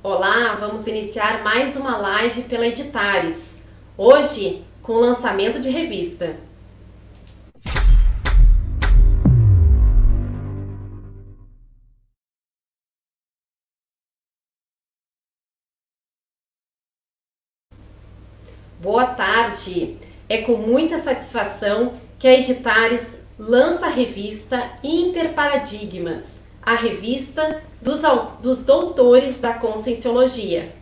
Olá, vamos iniciar mais uma live pela Editares. Hoje, com lançamento de revista. Boa tarde! É com muita satisfação que a Editares lança a revista Interparadigmas, a revista dos doutores da Conscienciologia.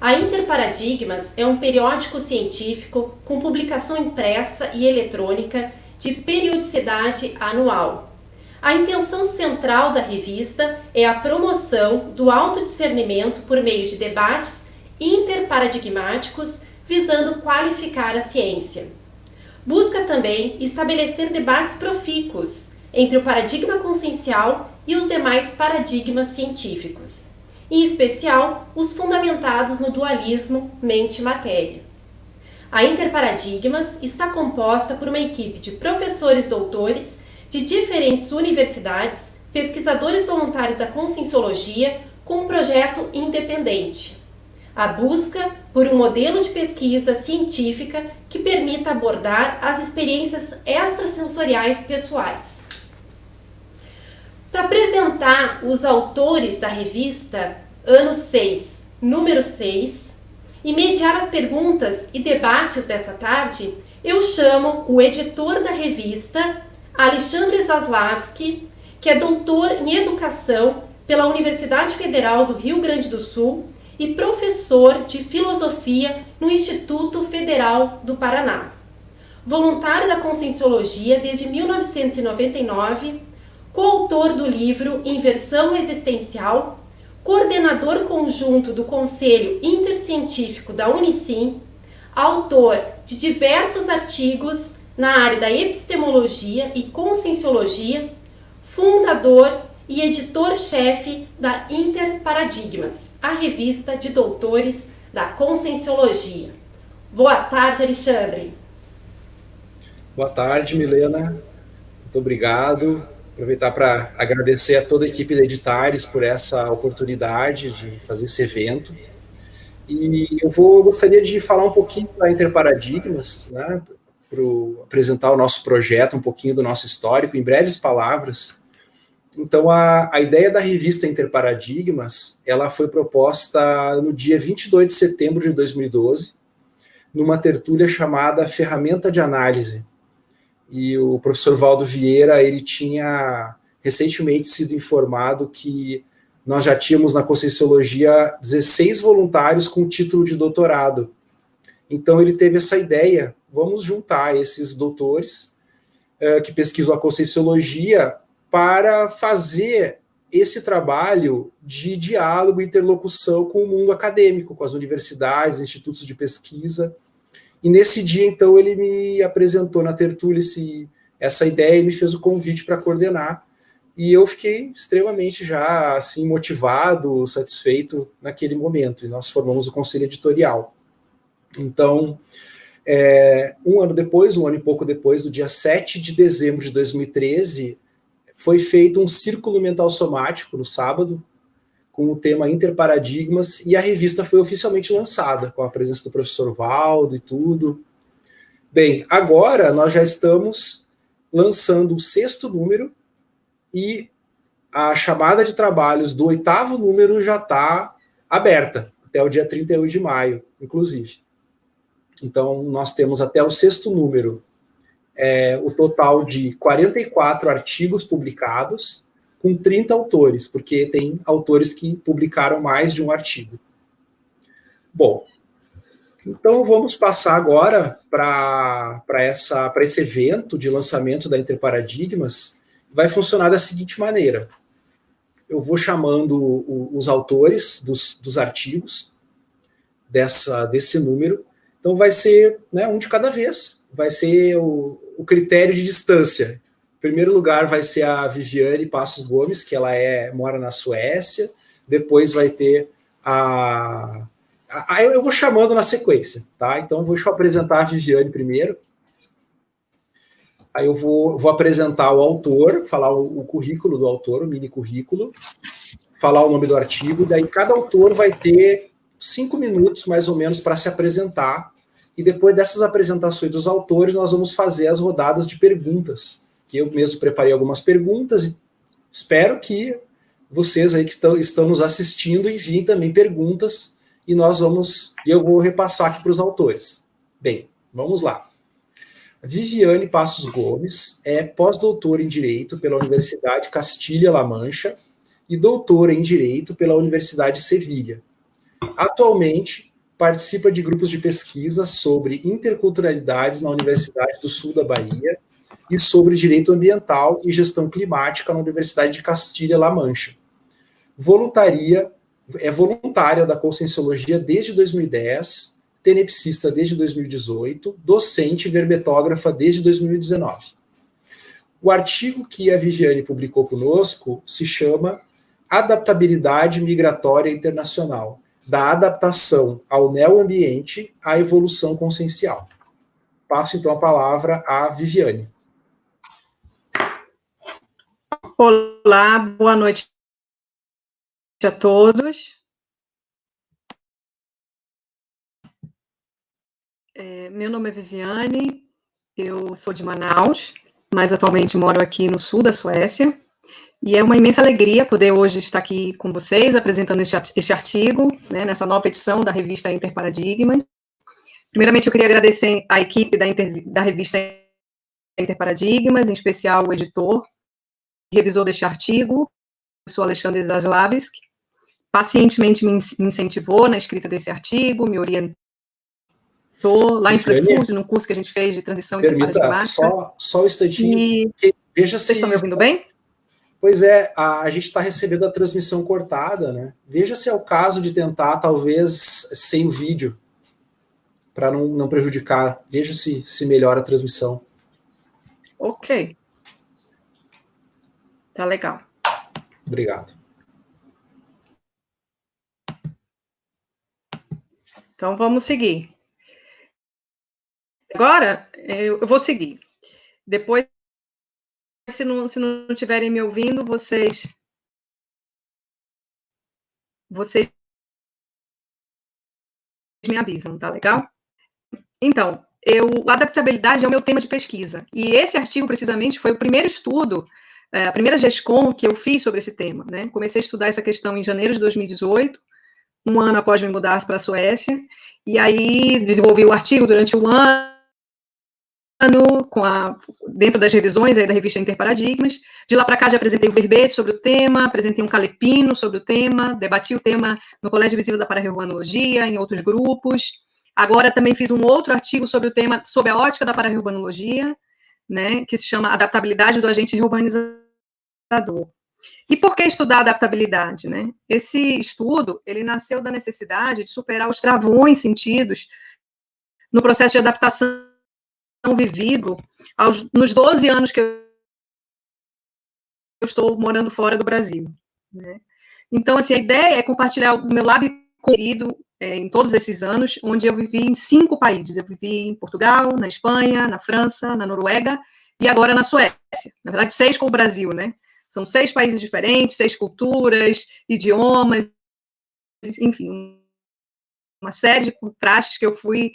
A Interparadigmas é um periódico científico com publicação impressa e eletrônica de periodicidade anual. A intenção central da revista é a promoção do autodiscernimento por meio de debates interparadigmáticos visando qualificar a ciência. Busca também estabelecer debates profícuos entre o paradigma consciencial e os demais paradigmas científicos, em especial os fundamentados no dualismo mente-matéria. A Interparadigmas está composta por uma equipe de professores doutores de diferentes universidades, pesquisadores voluntários da Conscienciologia, com um projeto independente. A busca por um modelo de pesquisa científica que permita abordar as experiências extrasensoriais pessoais. Para apresentar os autores da revista Ano 6, número 6, e mediar as perguntas e debates dessa tarde, eu chamo o editor da revista, Alexandre Zaslavski, que é doutor em Educação pela Universidade Federal do Rio Grande do Sul e professor de Filosofia no Instituto Federal do Paraná. Voluntário da Conscienciologia desde 1999, coautor do livro Inversão Existencial, coordenador conjunto do Conselho Intercientífico da Unicim, autor de diversos artigos na área da epistemologia e conscienciologia, fundador e editor-chefe da Interparadigmas, a revista de doutores da Conscienciologia. Boa tarde, Alexandre. Boa tarde, Milena. Muito obrigado. Aproveitar para agradecer a toda a equipe da Editares por essa oportunidade de fazer esse evento. E eu gostaria de falar um pouquinho da Interparadigmas, né, para apresentar o nosso projeto, um pouquinho do nosso histórico, em breves palavras. Então, a ideia da revista Interparadigmas, ela foi proposta no dia 22 de setembro de 2012, numa tertúlia chamada Ferramenta de Análise. E o professor Valdo Vieira, ele tinha recentemente sido informado que nós já tínhamos na Conscienciologia 16 voluntários com título de doutorado. Então, ele teve essa ideia, vamos juntar esses doutores que pesquisam a Conscienciologia para fazer esse trabalho de diálogo e interlocução com o mundo acadêmico, com as universidades, institutos de pesquisa. E nesse dia, então, ele me apresentou na tertúlia essa ideia e me fez o convite para coordenar. E eu fiquei extremamente já assim, motivado, satisfeito naquele momento. E nós formamos o conselho editorial. Então, um ano e pouco depois, no dia 7 de dezembro de 2013, foi feito um círculo mental somático no sábado, com o tema Interparadigmas, e a revista foi oficialmente lançada, com a presença do professor Valdo e tudo. Bem, agora nós já estamos lançando o 6º número, e a chamada de trabalhos do 8º número já está aberta, até o dia 31 de maio, inclusive. Então, nós temos até o 6º número o total de 44 artigos publicados, com 30 autores, porque tem autores que publicaram mais de um artigo. Bom, então vamos passar agora para esse evento de lançamento da Interparadigmas. Vai funcionar da seguinte maneira: eu vou chamando os autores dos artigos desse número. Então vai ser, né, um de cada vez. Vai ser o critério de distância. Em primeiro lugar vai ser a Viviane Passos Gomes, que ela mora na Suécia. Depois vai ter eu vou chamando na sequência, tá? Então deixa eu apresentar a Viviane primeiro. Aí eu vou apresentar o autor, falar o currículo do autor, o mini currículo. falar o nome do artigo, daí cada autor vai ter 5 minutos, mais ou menos, para se apresentar, e depois dessas apresentações dos autores, nós vamos fazer as rodadas de perguntas, que eu mesmo preparei algumas perguntas, e espero que vocês aí que estão nos assistindo enviem também perguntas, e eu vou repassar aqui para os autores. Bem, vamos lá. Viviane Passos Gomes é pós-doutora em Direito pela Universidade Castilha-La Mancha e doutora em Direito pela Universidade de Sevilha. Atualmente, participa de grupos de pesquisa sobre interculturalidades na Universidade do Sul da Bahia e sobre direito ambiental e gestão climática na Universidade de Castilha-La Mancha. É voluntária da Conscienciologia desde 2010, tenepsista desde 2018, docente e verbetógrafa desde 2019. O artigo que a Viviane publicou conosco se chama Adaptabilidade Migratória Internacional, da adaptação ao neoambiente à evolução consciencial. Passo então a palavra à Viviane. Olá, boa noite a todos. Meu nome é Viviane, eu sou de Manaus, mas atualmente moro aqui no sul da Suécia, e é uma imensa alegria poder hoje estar aqui com vocês, apresentando este artigo, né, nessa nova edição da revista Interparadigmas. Primeiramente, eu queria agradecer à equipe da revista Interparadigmas, em especial o editor, revisor deste artigo, eu sou Alexandre Zaslavski, pacientemente me incentivou na escrita desse artigo, me orientou lá em Frankfurt, no curso que a gente fez de transição interparadigmática. Só um instantinho. Veja Vocês estão me ouvindo bem? Pois é, a gente está recebendo a transmissão cortada, né? Veja se é o caso de tentar, talvez, sem o vídeo, para não prejudicar. Veja se melhora a transmissão. Ok. Tá legal. Obrigado. Então, vamos seguir. Agora, eu vou seguir. Depois, se não estiverem me ouvindo, vocês me avisam, tá legal? Então, adaptabilidade é o meu tema de pesquisa. E esse artigo, precisamente, foi o primeiro estudo, a primeira GESCOM que eu fiz sobre esse tema, né? Comecei a estudar essa questão em janeiro de 2018, um ano após me mudar para a Suécia, e aí desenvolvi o artigo durante um ano, dentro das revisões aí da revista Interparadigmas. De lá para cá já apresentei o verbete sobre o tema, apresentei um calepino sobre o tema, debati o tema no Colégio Visível da Para-Urbanologia, em outros grupos. Agora também fiz um outro artigo sobre o tema, sob a ótica da Para-Urbanologia, né, que se chama Adaptabilidade do Agente Reurbanizador. E por que estudar adaptabilidade, né? Esse estudo, ele nasceu da necessidade de superar os travões sentidos no processo de adaptação vivido nos 12 anos que eu estou morando fora do Brasil, né? Então, assim, a ideia é compartilhar o meu lado querido em todos esses anos, onde eu vivi em 5 países. Eu vivi em Portugal, na Espanha, na França, na Noruega e agora na Suécia. Na verdade, 6 com o Brasil, né? São 6 países diferentes, 6 culturas, idiomas, enfim, uma série de contrastes que eu fui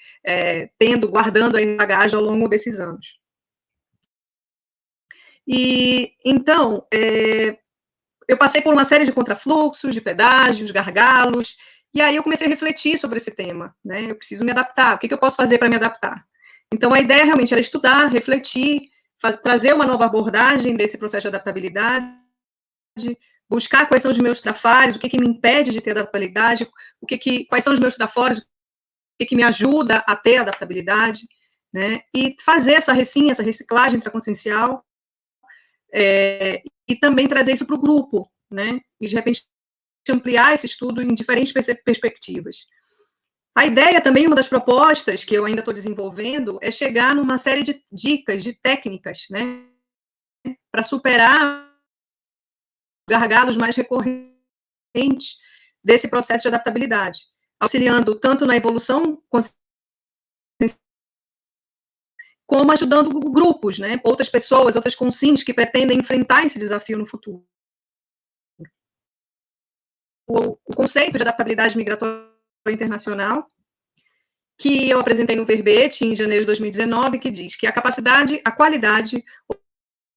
guardando aí na bagagem ao longo desses anos. E, então, eu passei por uma série de contrafluxos, de pedágios, gargalos, e aí eu comecei a refletir sobre esse tema, né? Eu preciso me adaptar, o que eu posso fazer para me adaptar? Então, a ideia realmente era estudar, refletir, trazer uma nova abordagem desse processo de adaptabilidade, buscar quais são os meus trafares, o que me impede de ter adaptabilidade, quais são os meus trafores, o que me ajuda a ter adaptabilidade, né? E fazer essa reciclagem intraconsciencial, e também trazer isso para o grupo, né? E, de repente, ampliar esse estudo em diferentes perspectivas. A ideia também, uma das propostas que eu ainda estou desenvolvendo, é chegar numa série de dicas, de técnicas, né, para superar gargalos mais recorrentes desse processo de adaptabilidade, auxiliando tanto na evolução como ajudando grupos, né, outras pessoas, outras consciências que pretendem enfrentar esse desafio no futuro. o conceito de adaptabilidade migratória internacional, que eu apresentei no verbete em janeiro de 2019, que diz que a capacidade, a qualidade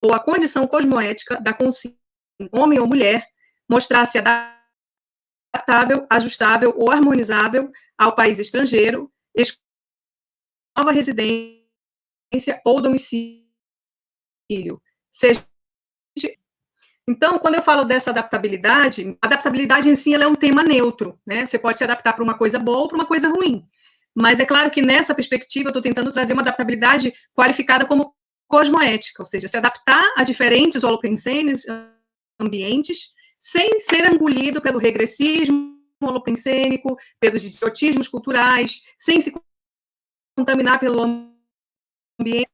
ou a condição cosmoética da consciência, homem ou mulher, mostrar-se adaptável, ajustável ou harmonizável ao país estrangeiro, nova residência ou domicílio. Seja... Então, quando eu falo dessa adaptabilidade, a adaptabilidade em si ela é um tema neutro, né? Você pode se adaptar para uma coisa boa ou para uma coisa ruim. Mas é claro que nessa perspectiva eu estou tentando trazer uma adaptabilidade qualificada como cosmoética, ou seja, se adaptar a diferentes holopensenes, ambientes, sem ser engolido pelo regressismo holopensênico, pelos idiotismos culturais, sem se contaminar pelo ambiente.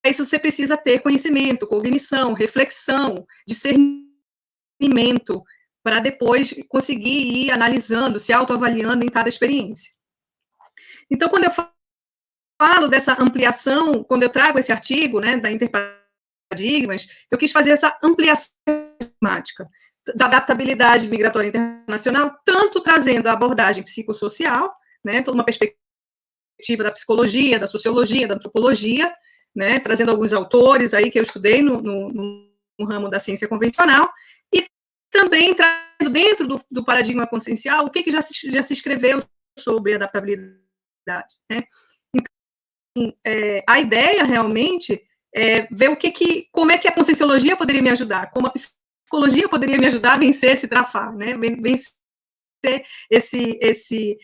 Para isso você precisa ter conhecimento, cognição, reflexão, discernimento, para depois conseguir ir analisando, se autoavaliando em cada experiência. Então, quando eu falo dessa ampliação, quando eu trago esse artigo, né, da Interparadigmas, eu quis fazer essa ampliação temática da adaptabilidade migratória internacional, tanto trazendo a abordagem psicossocial, né, toda uma perspectiva da psicologia, da sociologia, da antropologia, né, trazendo alguns autores aí que eu estudei no ramo da ciência convencional, e também trazendo dentro do paradigma consciencial o que já se escreveu sobre adaptabilidade. Né? Então, a ideia realmente é ver como é que a conscienciologia poderia me ajudar, como a psicologia poderia me ajudar a vencer esse trafar, né? Vencer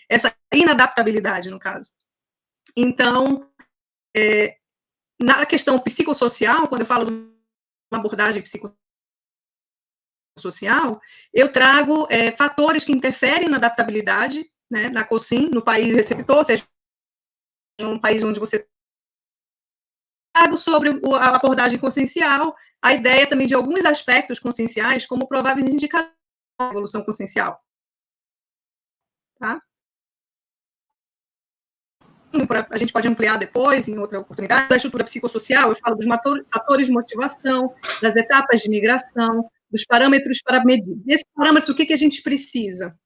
essa inadaptabilidade, no caso. Então, na questão psicossocial, quando eu falo de uma abordagem psicossocial, eu trago fatores que interferem na adaptabilidade, né, na COSCIM, no país receptor, ou seja, um país onde você trago sobre a abordagem consciencial, a ideia também de alguns aspectos conscienciais como prováveis indicadores da evolução consciencial. Tá? A gente pode ampliar depois, em outra oportunidade, da estrutura psicossocial, eu falo dos fatores de motivação, das etapas de migração, dos parâmetros para medir. Nesses parâmetros, o que a gente precisa?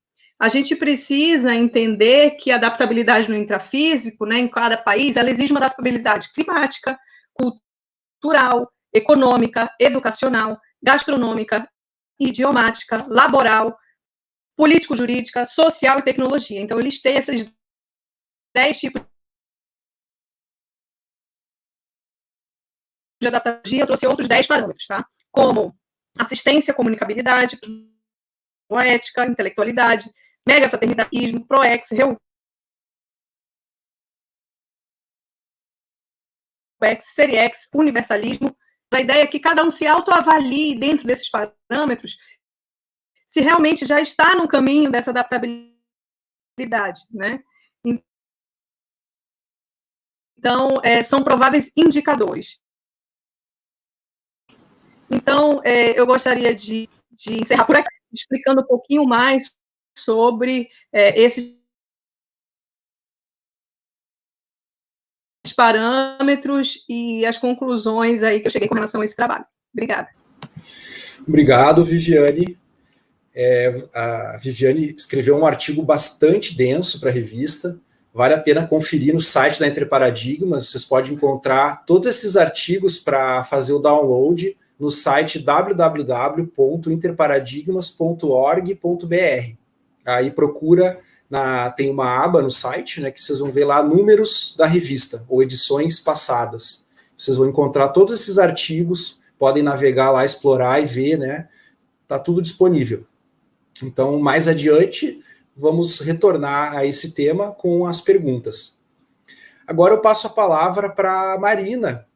A gente precisa entender que a adaptabilidade no intrafísico, né, em cada país, ela exige uma adaptabilidade climática, cultural, econômica, educacional, gastronômica, idiomática, laboral, político-jurídica, social e tecnologia. Então, eu listei esses 10 tipos de adaptabilidade, eu trouxe outros 10 parâmetros, tá? Como assistência, comunicabilidade, ética, intelectualidade, megafraternidadismo, ProEx, Seriex, universalismo. A ideia é que cada um se autoavalie dentro desses parâmetros se realmente já está no caminho dessa adaptabilidade, né? Então, são prováveis indicadores. Então, eu gostaria de encerrar por aqui, explicando um pouquinho mais sobre esses parâmetros e as conclusões aí que eu cheguei com relação a esse trabalho. Obrigada. Obrigado, Viviane. A Viviane escreveu um artigo bastante denso para a revista. Vale a pena conferir no site da Interparadigmas. Vocês podem encontrar todos esses artigos para fazer o download no site www.interparadigmas.org.br. Aí procura, tem uma aba no site, né, que vocês vão ver lá números da revista, ou edições passadas. Vocês vão encontrar todos esses artigos, podem navegar lá, explorar e ver, né? Está tudo disponível. Então, mais adiante, vamos retornar a esse tema com as perguntas. Agora eu passo a palavra para a Marina,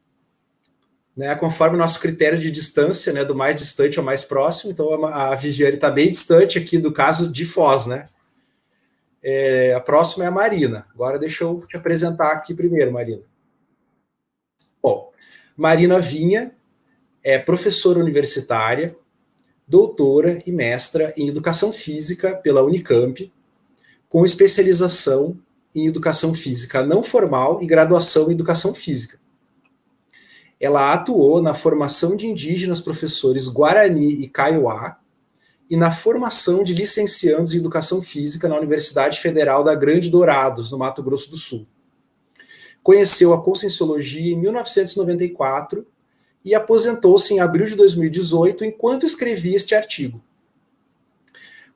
né, conforme o nosso critério de distância, né, do mais distante ao mais próximo. Então, a Viviane está bem distante aqui do caso de Foz, né? A próxima é a Marina. Agora deixa eu te apresentar aqui primeiro, Marina. Bom, Marina Vinha é professora universitária, doutora e mestra em Educação Física pela Unicamp, com especialização em Educação Física não formal e graduação em Educação Física. Ela atuou na formação de indígenas professores Guarani e Kaiowá e na formação de licenciandos em Educação Física na Universidade Federal da Grande Dourados, no Mato Grosso do Sul. Conheceu a Conscienciologia em 1994 e aposentou-se em abril de 2018 enquanto escrevia este artigo.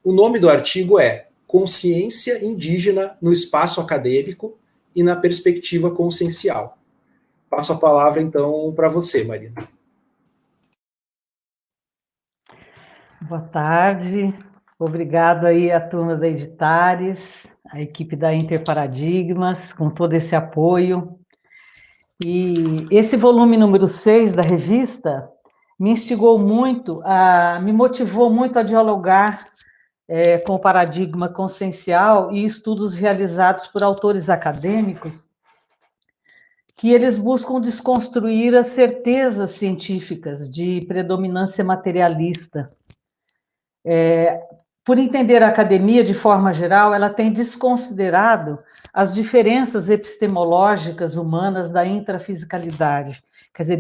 O nome do artigo é Consciência Indígena no Espaço Acadêmico e na Perspectiva Consciencial. Passo a palavra, então, para você, Marina. Boa tarde, obrigado aí à turma da Editares, a equipe da Interparadigmas, com todo esse apoio. E esse volume número 6 da revista me instigou muito, me motivou muito a dialogar com o paradigma consciencial e estudos realizados por autores acadêmicos, que eles buscam desconstruir as certezas científicas de predominância materialista. Por entender a academia de forma geral, ela tem desconsiderado as diferenças epistemológicas humanas da intrafisicalidade, quer dizer,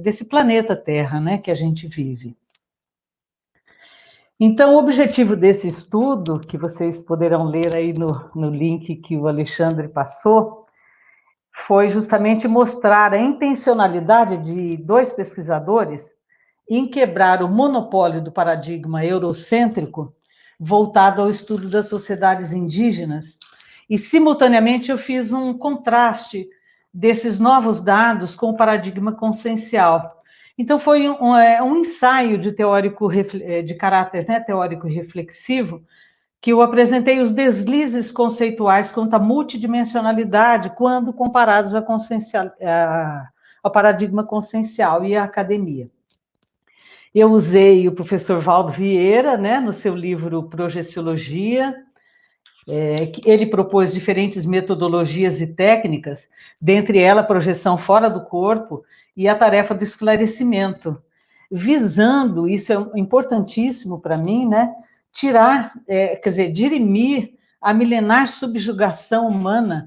desse planeta Terra, né, que a gente vive. Então, o objetivo desse estudo, que vocês poderão ler aí no link que o Alexandre passou, foi justamente mostrar a intencionalidade de dois pesquisadores em quebrar o monopólio do paradigma eurocêntrico voltado ao estudo das sociedades indígenas, e, simultaneamente, eu fiz um contraste desses novos dados com o paradigma consciencial. Então, foi um ensaio de caráter, né, teórico e reflexivo, que eu apresentei os deslizes conceituais quanto à multidimensionalidade quando comparados ao paradigma consciencial e à academia. Eu usei o professor Valdo Vieira, né, no seu livro Projeciologia. Ele propôs diferentes metodologias e técnicas, dentre elas a projeção fora do corpo e a tarefa do esclarecimento, visando, isso é importantíssimo para mim, né, tirar, quer dizer, dirimir a milenar subjugação humana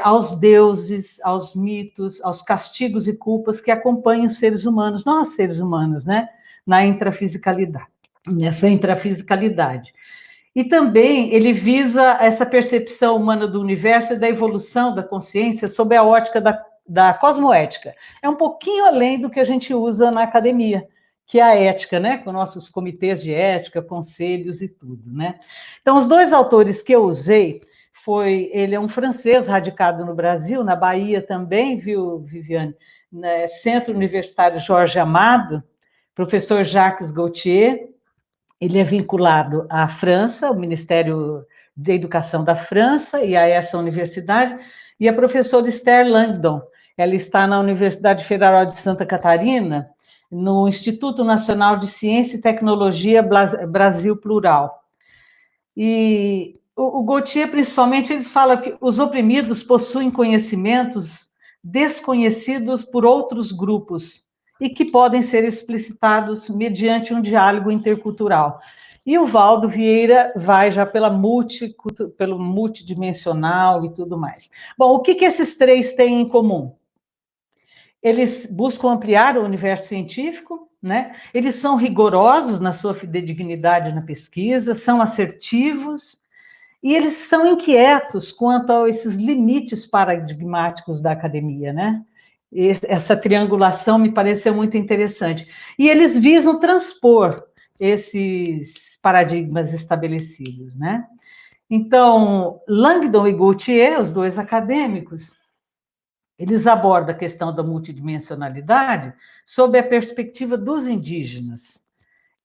aos deuses, aos mitos, aos castigos e culpas que acompanham os seres humanos, nós seres humanos, né, nessa intrafisicalidade. E também ele visa essa percepção humana do universo e da evolução da consciência sob a ótica da cosmoética. É um pouquinho além do que a gente usa na academia, que é a ética, né, com nossos comitês de ética, conselhos e tudo, né. Então, os dois autores que eu usei ele é um francês radicado no Brasil, na Bahia também, viu, Viviane? Centro Universitário Jorge Amado, professor Jacques Gauthier. Ele é vinculado à França, o Ministério da Educação da França e a essa universidade, e a professora Esther Langdon. Ela está na Universidade Federal de Santa Catarina, no Instituto Nacional de Ciência e Tecnologia Brasil Plural. E o Gauthier, principalmente, eles falam que os oprimidos possuem conhecimentos desconhecidos por outros grupos e que podem ser explicitados mediante um diálogo intercultural. E o Valdo Vieira vai já pelo multidimensional e tudo mais. Bom, o que esses três têm em comum? Eles buscam ampliar o universo científico, né? Eles são rigorosos na sua fidedignidade na pesquisa, são assertivos, e eles são inquietos quanto a esses limites paradigmáticos da academia, né? Essa triangulação me pareceu muito interessante. E eles visam transpor esses paradigmas estabelecidos, né? Então, Langdon e Gauthier, os dois acadêmicos, eles abordam a questão da multidimensionalidade sob a perspectiva dos indígenas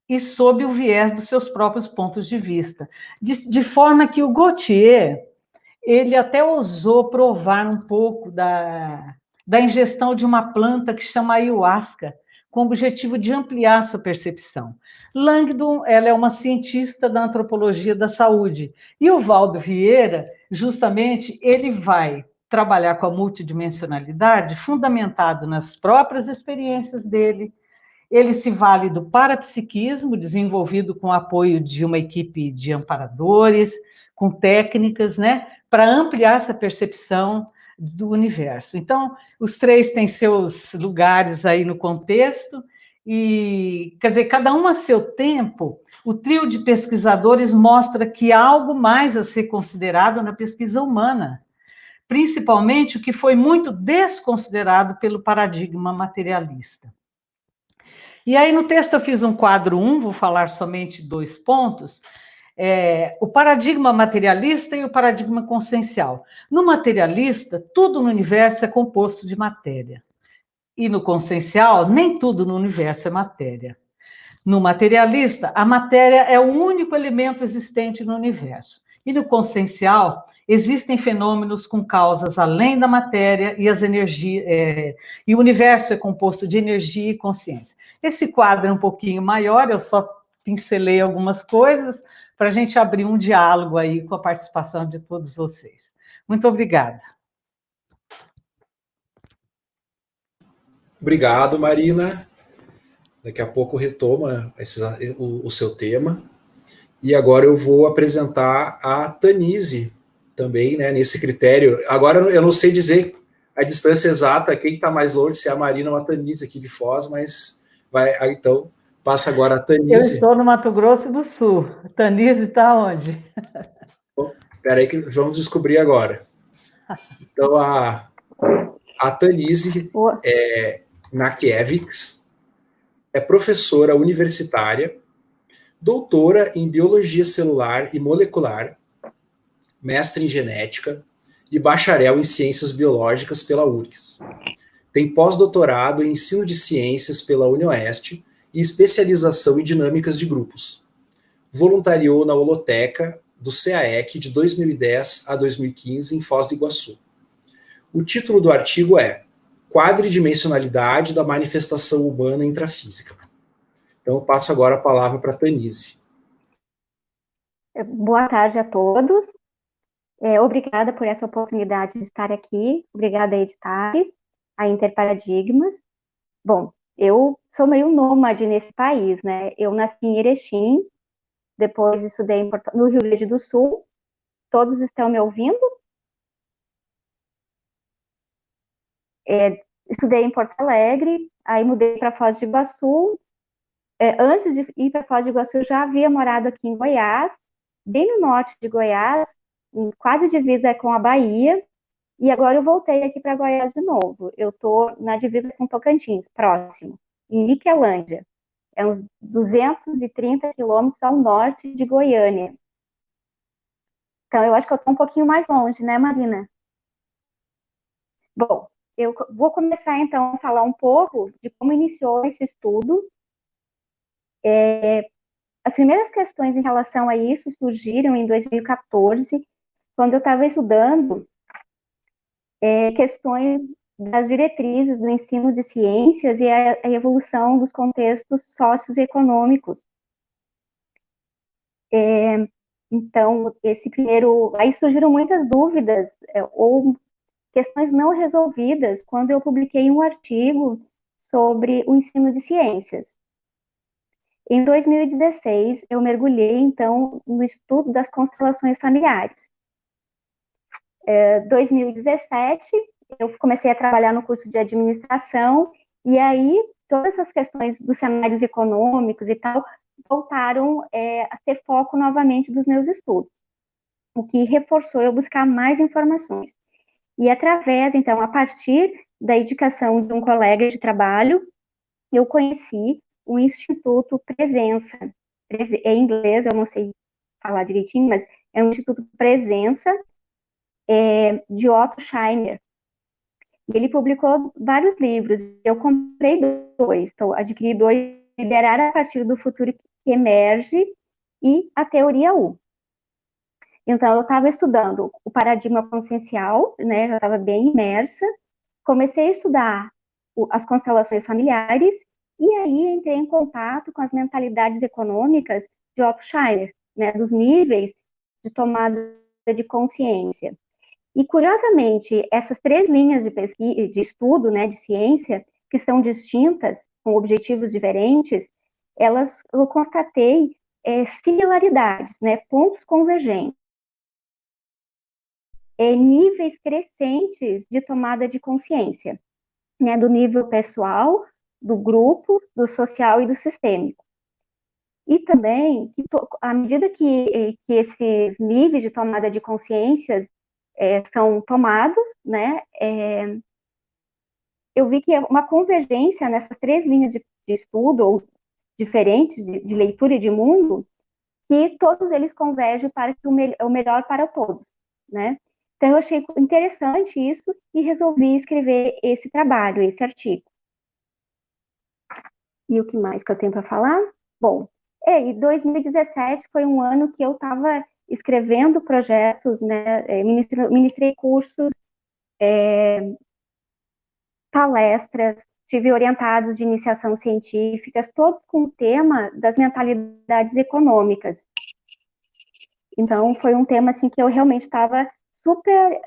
e sob o viés dos seus próprios pontos de vista, de forma que o Gauthier, ele até ousou provar um pouco da ingestão de uma planta que chama ayahuasca, com o objetivo de ampliar a sua percepção. Langdon, ela é uma cientista da antropologia da saúde, e o Valdo Vieira, justamente, ele vai trabalhar com a multidimensionalidade fundamentado nas próprias experiências dele. Ele se vale do parapsiquismo, desenvolvido com o apoio de uma equipe de amparadores, com técnicas, né, para ampliar essa percepção do universo. Então, os três têm seus lugares aí no contexto, e, quer dizer, cada um a seu tempo, o trio de pesquisadores mostra que há algo mais a ser considerado na pesquisa humana, principalmente o que foi muito desconsiderado pelo paradigma materialista. E aí, no texto, eu fiz um quadro 1, vou falar somente 2 pontos, o paradigma materialista e o paradigma consciencial. No materialista, tudo no universo é composto de matéria. E no consciencial, nem tudo no universo é matéria. No materialista, a matéria é o único elemento existente no universo. E no consciencial, existem fenômenos com causas além da matéria e as energias, e o universo é composto de energia e consciência. Esse quadro é um pouquinho maior, eu só pincelei algumas coisas para a gente abrir um diálogo aí com a participação de todos vocês. Muito obrigada. Obrigado, Marina. Daqui a pouco retoma o seu tema. E agora eu vou apresentar a Tanise também, né, nesse critério. Agora eu não sei dizer a distância exata, quem está mais longe, se é a Marina ou a Tanise aqui de Foz, mas então passa agora a Tanise. Eu estou no Mato Grosso do Sul. Tanise está onde? Espera aí que vamos descobrir agora. Então, a Tanise Nakiewicz é professora universitária, doutora em biologia celular e molecular, mestre em genética e bacharel em ciências biológicas pela URGS. Tem pós-doutorado em ensino de ciências pela UniOeste e especialização em dinâmicas de grupos. Voluntariou na holoteca do CAEC de 2010 a 2015 em Foz do Iguaçu. O título do artigo é Quadridimensionalidade da manifestação humana intrafísica. Então, eu passo agora a palavra para a Tanise. Boa tarde a todos. Obrigada por essa oportunidade de estar aqui. Obrigada a Editares, a Interparadigmas. Bom, eu sou meio nômade nesse país, né? Eu nasci em Erechim, depois estudei no Rio Grande do Sul. Todos estão me ouvindo? Estudei em Porto Alegre, aí mudei para Foz do Iguaçu. Antes de ir para Foz do Iguaçu, eu já havia morado aqui em Goiás, bem no norte de Goiás, quase divisa com a Bahia, e agora eu voltei aqui para Goiás de novo. Eu estou na divisa com Tocantins, próximo, em Niquelândia. É uns 230 quilômetros ao norte de Goiânia. Então, eu acho que eu estou um pouquinho mais longe, né, Marina? Bom, eu vou começar, então, a falar um pouco de como iniciou esse estudo. As primeiras questões em relação a isso surgiram em 2014, quando eu estava estudando questões das diretrizes do ensino de ciências e a evolução dos contextos socioeconômicos. Então, aí surgiram muitas dúvidas ou questões não resolvidas quando eu publiquei um artigo sobre o ensino de ciências. Em 2016, eu mergulhei, então, no estudo das constelações familiares. 2017, eu comecei a trabalhar no curso de administração, e aí todas essas questões dos cenários econômicos e tal voltaram a ter foco novamente dos meus estudos, o que reforçou eu buscar mais informações. E através, então, a partir da indicação de um colega de trabalho, eu conheci o Instituto Presença. Em inglês, eu não sei falar direitinho, mas é um Instituto Presença, de Otto Scheiner. Ele publicou vários livros, eu comprei 2, então adquiri 2, Liderar a partir do futuro que emerge e a Teoria U. Então, eu estava estudando o paradigma consciencial, né, eu estava bem imersa, comecei a estudar as constelações familiares, e aí entrei em contato com as mentalidades econômicas de Otto Scheiner, né, dos níveis de tomada de consciência. E, curiosamente, essas 3 linhas de pesquisa, de estudo, né, de ciência, que são distintas, com objetivos diferentes, eu constatei similaridades, né, pontos convergentes, níveis crescentes de tomada de consciência, né, do nível pessoal, do grupo, do social e do sistêmico. E também, à medida que esses níveis de tomada de consciências são tomados, né, eu vi que é uma convergência nessas 3 linhas de estudo, ou diferentes, de leitura e de mundo, que todos eles convergem para que o melhor para todos, né? Então, eu achei interessante isso e resolvi escrever esse trabalho, esse artigo. E o que mais que eu tenho para falar? Bom, e 2017 foi um ano que eu estava escrevendo projetos, né? Ministrei cursos, palestras, tive orientados de iniciação científicas, todos com o tema das mentalidades econômicas. Então, foi um tema assim, que eu realmente estava super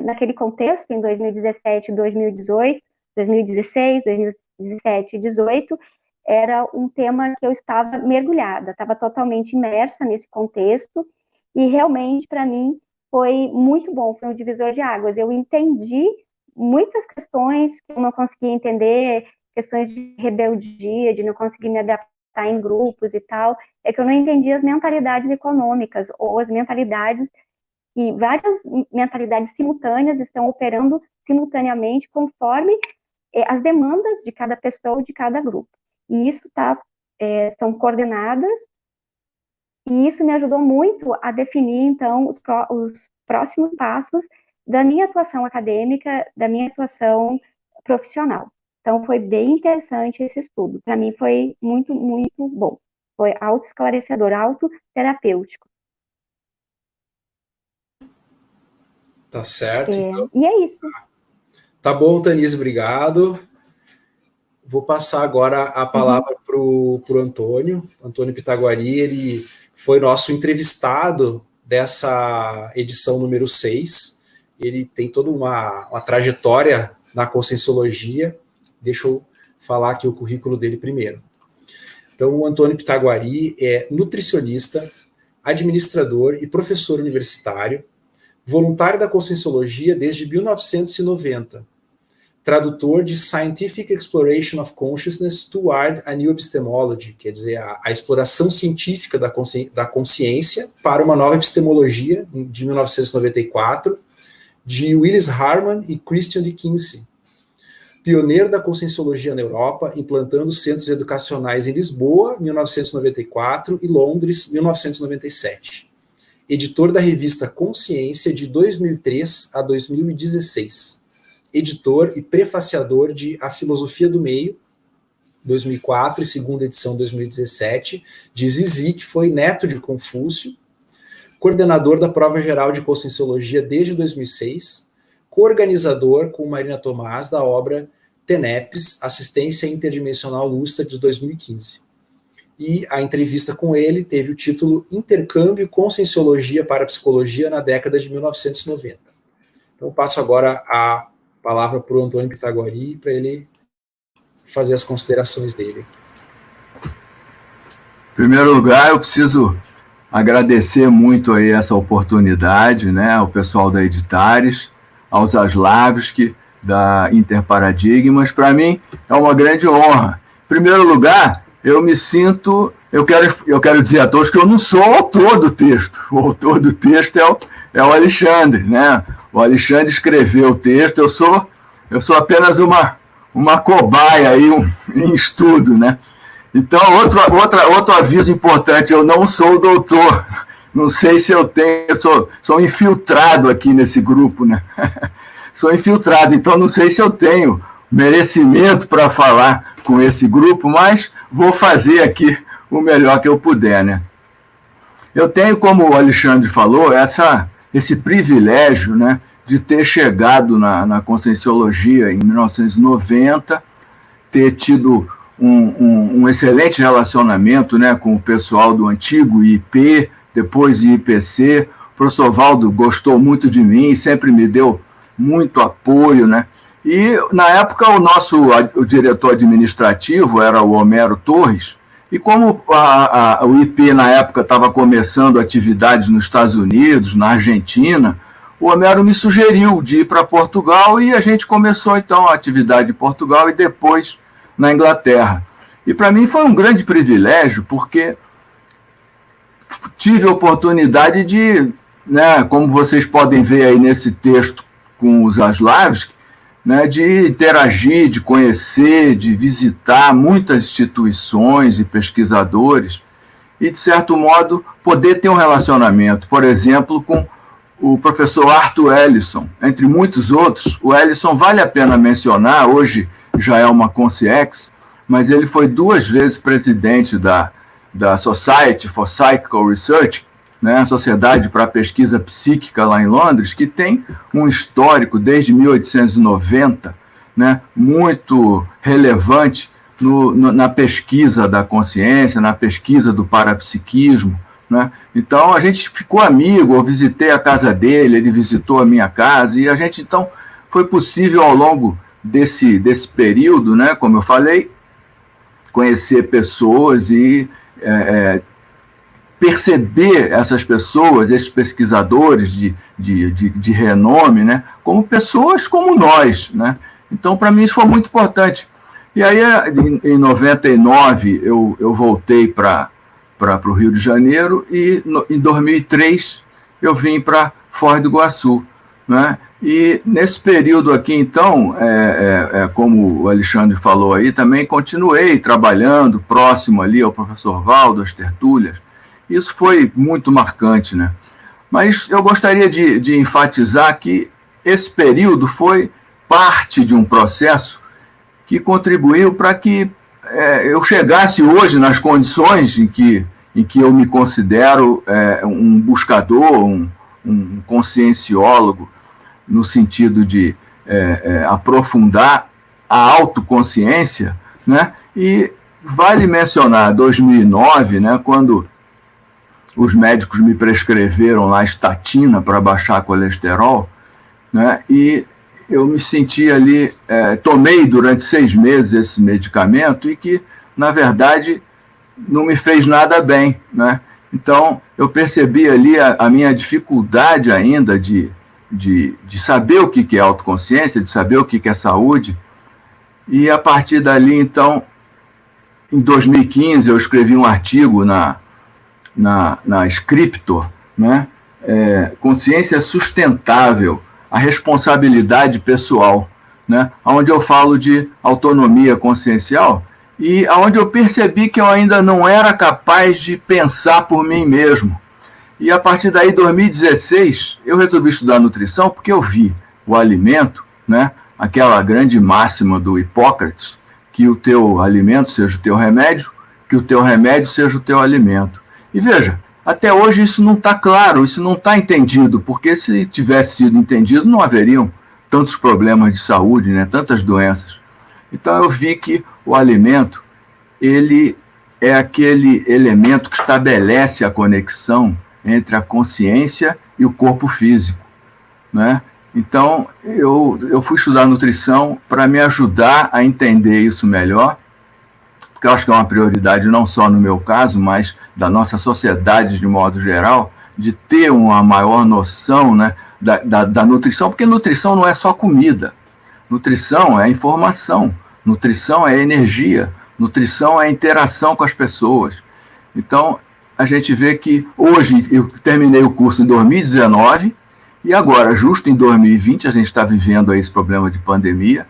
naquele contexto, em 2017, 2018, 2016, 2017 e 2018, era um tema que eu estava mergulhada, estava totalmente imersa nesse contexto, e realmente, para mim, foi muito bom, foi um divisor de águas. Eu entendi muitas questões que eu não conseguia entender, questões de rebeldia, de não conseguir me adaptar em grupos e tal, é que eu não entendia as mentalidades econômicas, ou as mentalidades, que várias mentalidades simultâneas estão operando simultaneamente conforme as demandas de cada pessoa, de cada grupo. E isso são coordenadas, e isso me ajudou muito a definir, então, os próximos passos da minha atuação acadêmica, da minha atuação profissional. Então, foi bem interessante esse estudo. Para mim, foi muito, muito bom. Foi autoesclarecedor, autoterapêutico. Tá certo, então. E é isso. Tá bom, Tanise, obrigado. Vou passar agora a palavra para o Antônio Pitaguari. Ele foi nosso entrevistado dessa edição número 6. Ele tem toda uma trajetória na Conscienciologia. Deixa eu falar aqui o currículo dele primeiro. Então, o Antônio Pitaguari é nutricionista, administrador e professor universitário, voluntário da Conscienciologia desde 1990, tradutor de Scientific Exploration of Consciousness Toward a New Epistemology, quer dizer, a exploração científica da consciência para uma nova epistemologia, de 1994, de Willis Harman e Christian de Kinsey. Pioneiro da Conscienciologia na Europa, implantando centros educacionais em Lisboa, 1994, e Londres, 1997. Editor da revista Consciência, de 2003 a 2016. Editor e prefaciador de A Filosofia do Meio, 2004, e segunda edição, 2017, de Zizi, que foi neto de Confúcio. Coordenador da Prova Geral de Conscienciologia desde 2006. Coorganizador com Marina Tomás da obra TENEPS, Assistência Interdimensional Lúcida, de 2015. E a entrevista com ele teve o título Intercâmbio Conscienciologia para a Psicologia na década de 1990. Então, passo agora a palavra para o Antônio Pitaguari, para ele fazer as considerações dele. Em primeiro lugar, eu preciso agradecer muito aí essa oportunidade, né, ao pessoal da Editares, aos Aslavski, da Interparadigmas. Para mim, é uma grande honra. Em primeiro lugar, eu me sinto... Eu quero dizer a todos que eu não sou o autor do texto. O autor do texto é o Alexandre, né? O Alexandre escreveu o texto, eu sou apenas uma cobaia aí, em estudo, né? Então, outro aviso importante, eu não sou doutor. Não sei se eu tenho... Sou infiltrado aqui nesse grupo, né? Sou infiltrado, então não sei se eu tenho merecimento para falar com esse grupo, mas vou fazer aqui o melhor que eu puder, né? Eu tenho, como o Alexandre falou, esse privilégio, né, de ter chegado na Conscienciologia em 1990, ter tido um excelente relacionamento, né, com o pessoal do antigo IP, depois IPC. O professor Valdo gostou muito de mim, sempre me deu muito apoio, né? E, na época, o diretor administrativo era o Homero Torres, e como o IP, na época, estava começando atividades nos Estados Unidos, na Argentina, o Homero me sugeriu de ir para Portugal, e a gente começou, então, a atividade em Portugal, e depois na Inglaterra. E para mim foi um grande privilégio, porque tive a oportunidade de, né, como vocês podem ver aí nesse texto com o Zaslavsky, né, de interagir, de conhecer, de visitar muitas instituições e pesquisadores e, de certo modo, poder ter um relacionamento, por exemplo, com o professor Arthur Ellison, entre muitos outros. O Ellison vale a pena mencionar, hoje já é uma consciex, mas ele foi 2 vezes presidente da Society for Psychical Research, né, a Sociedade para a Pesquisa Psíquica lá em Londres, que tem um histórico desde 1890, né, muito relevante na pesquisa da consciência, na pesquisa do parapsiquismo, né? Então a gente ficou amigo, eu visitei a casa dele, ele visitou a minha casa, e a gente então foi possível ao longo desse período, né, como eu falei, conhecer pessoas e perceber essas pessoas, esses pesquisadores de renome, né, como pessoas como nós, né? Então, para mim, isso foi muito importante. E aí, em 99, eu voltei para o Rio de Janeiro e, em 2003, eu vim para Foz do Iguaçu, né? E nesse período aqui, então, como o Alexandre falou aí, também continuei trabalhando próximo ali ao professor Valdo, às tertúlias. Isso foi muito marcante, né? Mas eu gostaria de enfatizar que esse período foi parte de um processo que contribuiu para que eu chegasse hoje nas condições em que eu me considero um buscador, um conscienciólogo, no sentido de aprofundar a autoconsciência, né? E vale mencionar 2009, né, quando os médicos me prescreveram lá estatina para baixar colesterol, né, e eu me senti ali, tomei durante 6 meses esse medicamento e que, na verdade, não me fez nada bem, né? Então, eu percebi ali a minha dificuldade ainda de saber o que é autoconsciência, de saber o que é saúde, e a partir dali, então, em 2015, eu escrevi um artigo na Scriptor, né? Consciência sustentável, a responsabilidade pessoal, né? Onde eu falo de autonomia consciencial e onde eu percebi que eu ainda não era capaz de pensar por mim mesmo. E a partir daí, 2016, eu resolvi estudar nutrição porque eu vi o alimento, né? Aquela grande máxima do Hipócrates, que o teu alimento seja o teu remédio, que o teu remédio seja o teu alimento. E veja, até hoje isso não está claro, isso não está entendido, porque se tivesse sido entendido, não haveriam tantos problemas de saúde, né, tantas doenças. Então eu vi que o alimento, ele é aquele elemento que estabelece a conexão entre a consciência e o corpo físico, né? Então eu fui estudar nutrição para me ajudar a entender isso melhor, porque eu acho que é uma prioridade não só no meu caso, mas da nossa sociedade de modo geral, de ter uma maior noção, né, da nutrição, porque nutrição não é só comida, nutrição é informação, nutrição é energia, nutrição é interação com as pessoas. Então, a gente vê que hoje, eu terminei o curso em 2019, e agora, justo em 2020, a gente está vivendo aí esse problema de pandemia,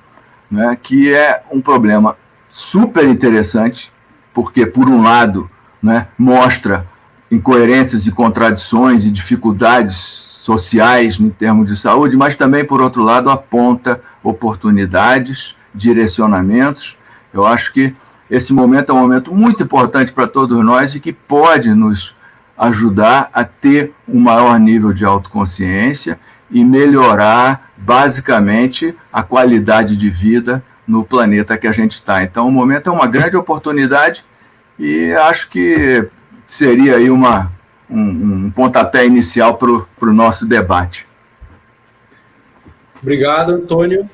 né, que é um problema super interessante, porque, por um lado, né, mostra incoerências e contradições e dificuldades sociais em termos de saúde, mas também, por outro lado, aponta oportunidades, direcionamentos. Eu acho que esse momento é um momento muito importante para todos nós e que pode nos ajudar a ter um maior nível de autoconsciência e melhorar, basicamente, a qualidade de vida no planeta que a gente está. Então, o momento é uma grande oportunidade e acho que seria aí um pontapé inicial para o nosso debate. Obrigado, Antônio.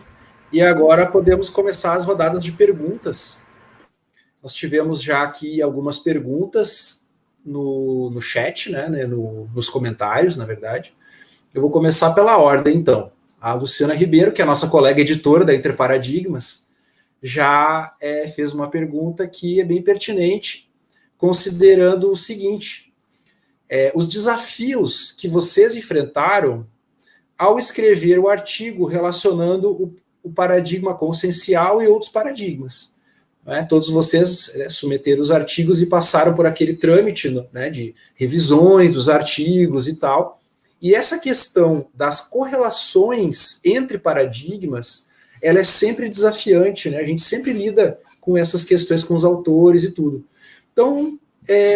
E agora podemos começar as rodadas de perguntas. Nós tivemos já aqui algumas perguntas no chat, né, nos comentários, na verdade. Eu vou começar pela ordem, então. A Luciana Ribeiro, que é a nossa colega editora da Interparadigmas, já fez uma pergunta que é bem pertinente, considerando o seguinte: os desafios que vocês enfrentaram ao escrever o artigo relacionando o paradigma consciencial e outros paradigmas. Né? Todos vocês submeteram os artigos e passaram por aquele trâmite, né, de revisões dos artigos e tal. E essa questão das correlações entre paradigmas, ela é sempre desafiante, né? A gente sempre lida com essas questões com os autores e tudo. Então,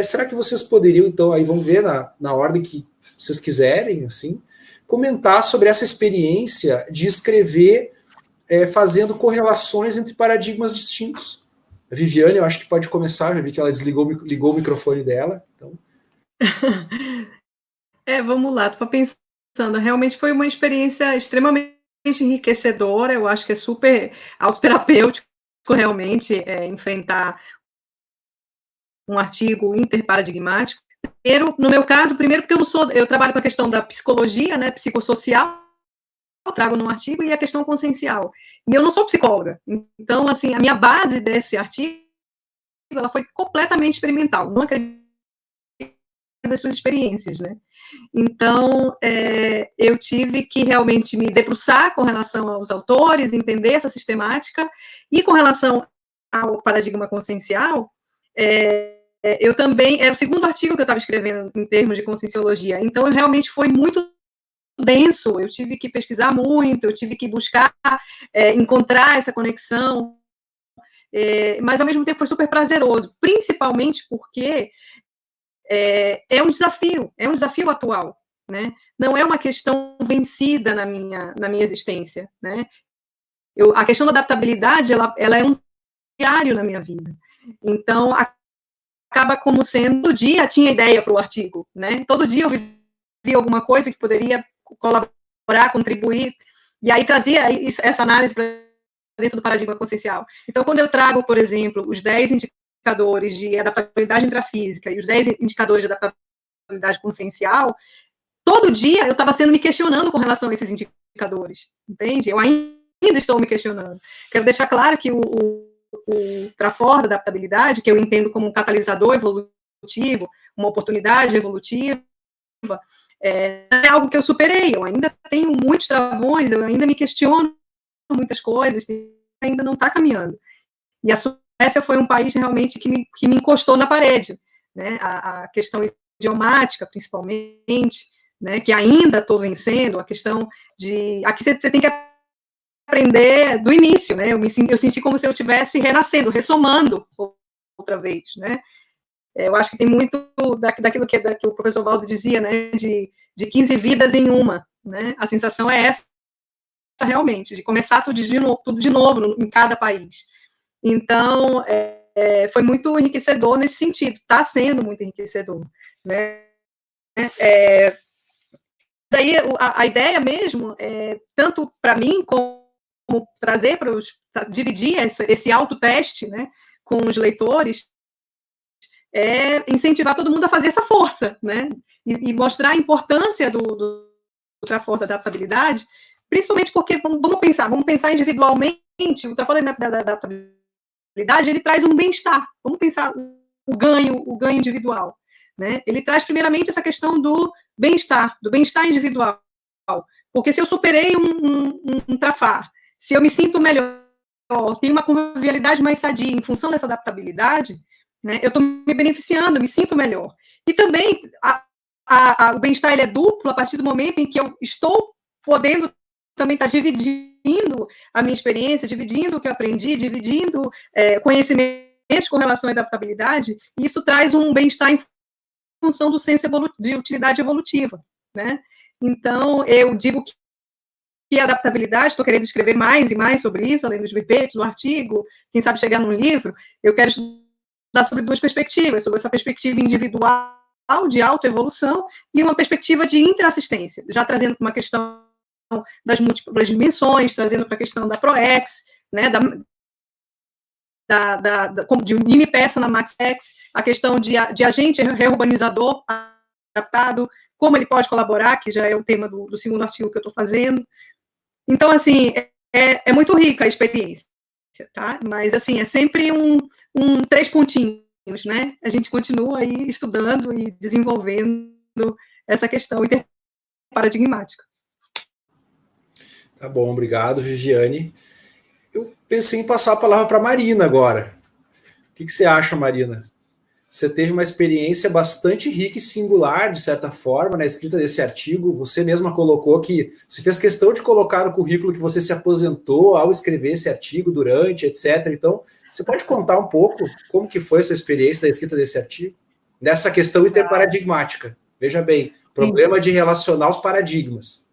será que vocês poderiam, então, aí vamos ver na ordem que vocês quiserem, assim, comentar sobre essa experiência de escrever fazendo correlações entre paradigmas distintos? A Viviane, eu acho que pode começar, já vi que ela ligou o microfone dela. Então. Vamos lá, estou pensando, realmente foi uma experiência extremamente enriquecedora, eu acho que é super autoterapêutico, realmente, enfrentar um artigo interparadigmático. Primeiro, no meu caso, porque eu trabalho com a questão da psicologia, né, psicossocial, eu trago num artigo, e a questão consciencial. E eu não sou psicóloga, então, assim, a minha base desse artigo, ela foi completamente experimental, não acredito das suas experiências, né? Então, eu tive que realmente me debruçar com relação aos autores, entender essa sistemática, e com relação ao paradigma consciencial, eu também, era o segundo artigo que eu estava escrevendo em termos de conscienciologia, então realmente foi muito denso, eu tive que pesquisar muito, eu tive que buscar, encontrar essa conexão, mas ao mesmo tempo foi super prazeroso, principalmente porque é um desafio atual, né? Não é uma questão vencida na minha existência, né? A questão da adaptabilidade, ela é um diário na minha vida, então acaba como sendo, todo dia tinha ideia para o artigo, né? Todo dia eu via alguma coisa que poderia colaborar, contribuir, e aí trazia essa análise para dentro do paradigma consciencial. Então, quando eu trago, por exemplo, os 10 indicadores de adaptabilidade intrafísica e os 10 indicadores de adaptabilidade consciencial, todo dia eu estava me questionando com relação a esses indicadores, entende? Eu ainda estou me questionando. Quero deixar claro que o trafor da adaptabilidade, que eu entendo como um catalisador evolutivo, uma oportunidade evolutiva, é algo que eu superei, eu ainda tenho muitos travões, eu ainda me questiono muitas coisas, ainda não está caminhando. E a Suécia foi um país realmente que me encostou na parede, né? A questão idiomática, principalmente, né? Que ainda estou vencendo, a questão de... Aqui você tem que aprender do início, né? Eu senti como se eu estivesse renascendo, ressomando outra vez, né? Eu acho que tem muito daquilo que o professor Valdo dizia, né? De 15 vidas em uma, né? A sensação é essa, realmente, de começar tudo de novo em cada país. Então, foi muito enriquecedor nesse sentido, está sendo muito enriquecedor, né? Daí, a ideia mesmo, tanto para mim, como trazer dividir esse autoteste, né, com os leitores, incentivar todo mundo a fazer essa força, né, e mostrar a importância do trafor da adaptabilidade, principalmente porque, vamos pensar individualmente, o trafor da adaptabilidade, ele traz um bem-estar, vamos pensar o ganho individual, né, ele traz primeiramente essa questão do bem-estar individual, porque se eu superei um trafar, se eu me sinto melhor, tenho uma convivialidade mais sadia em função dessa adaptabilidade, né, eu estou me beneficiando, eu me sinto melhor. E também o bem-estar ele é duplo a partir do momento em que eu estou podendo também estar dividindo a minha experiência, dividindo o que eu aprendi, dividindo conhecimentos com relação à adaptabilidade, e isso traz um bem-estar em função do senso de utilidade evolutiva, né? Então, eu digo que a adaptabilidade, estou querendo escrever mais e mais sobre isso, além dos verbetes, do artigo, quem sabe chegar num livro, eu quero estudar sobre duas perspectivas, sobre essa perspectiva individual de autoevolução e uma perspectiva de interassistência, já trazendo para uma questão das dimensões, trazendo para a questão da ProEx, né, de mini-peça na MaxEx, a questão de agente reurbanizador adaptado, como ele pode colaborar, que já é o tema do segundo artigo que eu estou fazendo. Então, assim, é muito rica a experiência. tá? Mas, assim, é sempre um 3 pontinhos, né? A gente continua aí estudando e desenvolvendo essa questão interparadigmática. Tá bom, obrigado, Viviane. Eu pensei em passar a palavra para a Marina agora. O que você acha, Marina? Você teve uma experiência bastante rica e singular, de certa forma, na escrita desse artigo. Você mesma colocou que você fez questão de colocar no currículo que você se aposentou ao escrever esse artigo, durante, etc. Então, você pode contar um pouco como que foi essa experiência da escrita desse artigo? Nessa questão interparadigmática. Veja bem, problema de relacionar os paradigmas.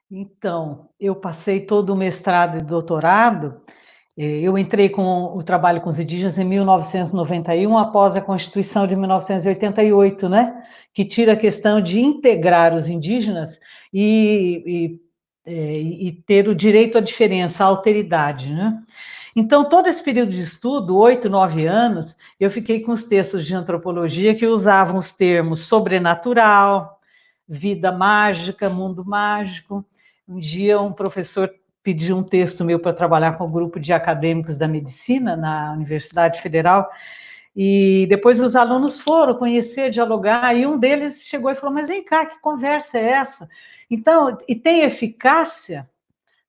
Então, eu passei todo o mestrado e doutorado. Eu entrei com o trabalho com os indígenas em 1991, após a Constituição de 1988, né? Que tira a questão de integrar os indígenas e ter o direito à diferença, à alteridade, né? Então, todo esse período de estudo, 8, 9 anos, eu fiquei com os textos de antropologia que usavam os termos sobrenatural, vida mágica, mundo mágico. Um dia, um professor pediu um texto meu para trabalhar com o grupo de acadêmicos da medicina na Universidade Federal, e depois os alunos foram conhecer, dialogar, e um deles chegou e falou, mas vem cá, que conversa é essa? Então, e tem eficácia?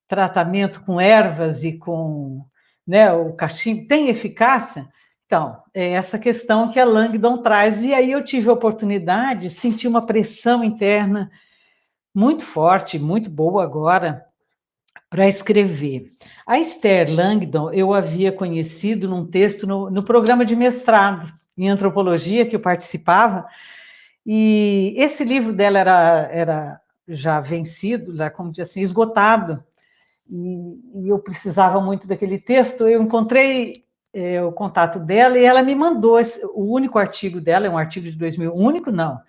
Tratamento com ervas e com, né, o cachimbo, tem eficácia? Então, é essa questão que a Langdon traz, e aí eu tive a oportunidade de sentir uma pressão interna muito forte, muito boa agora, para escrever. A Esther Langdon eu havia conhecido num texto no programa de mestrado em antropologia que eu participava, e esse livro dela era já vencido, já, como diz assim, esgotado, e eu precisava muito daquele texto. Eu encontrei o contato dela e ela me mandou o único artigo dela, é um artigo de 2000, único não,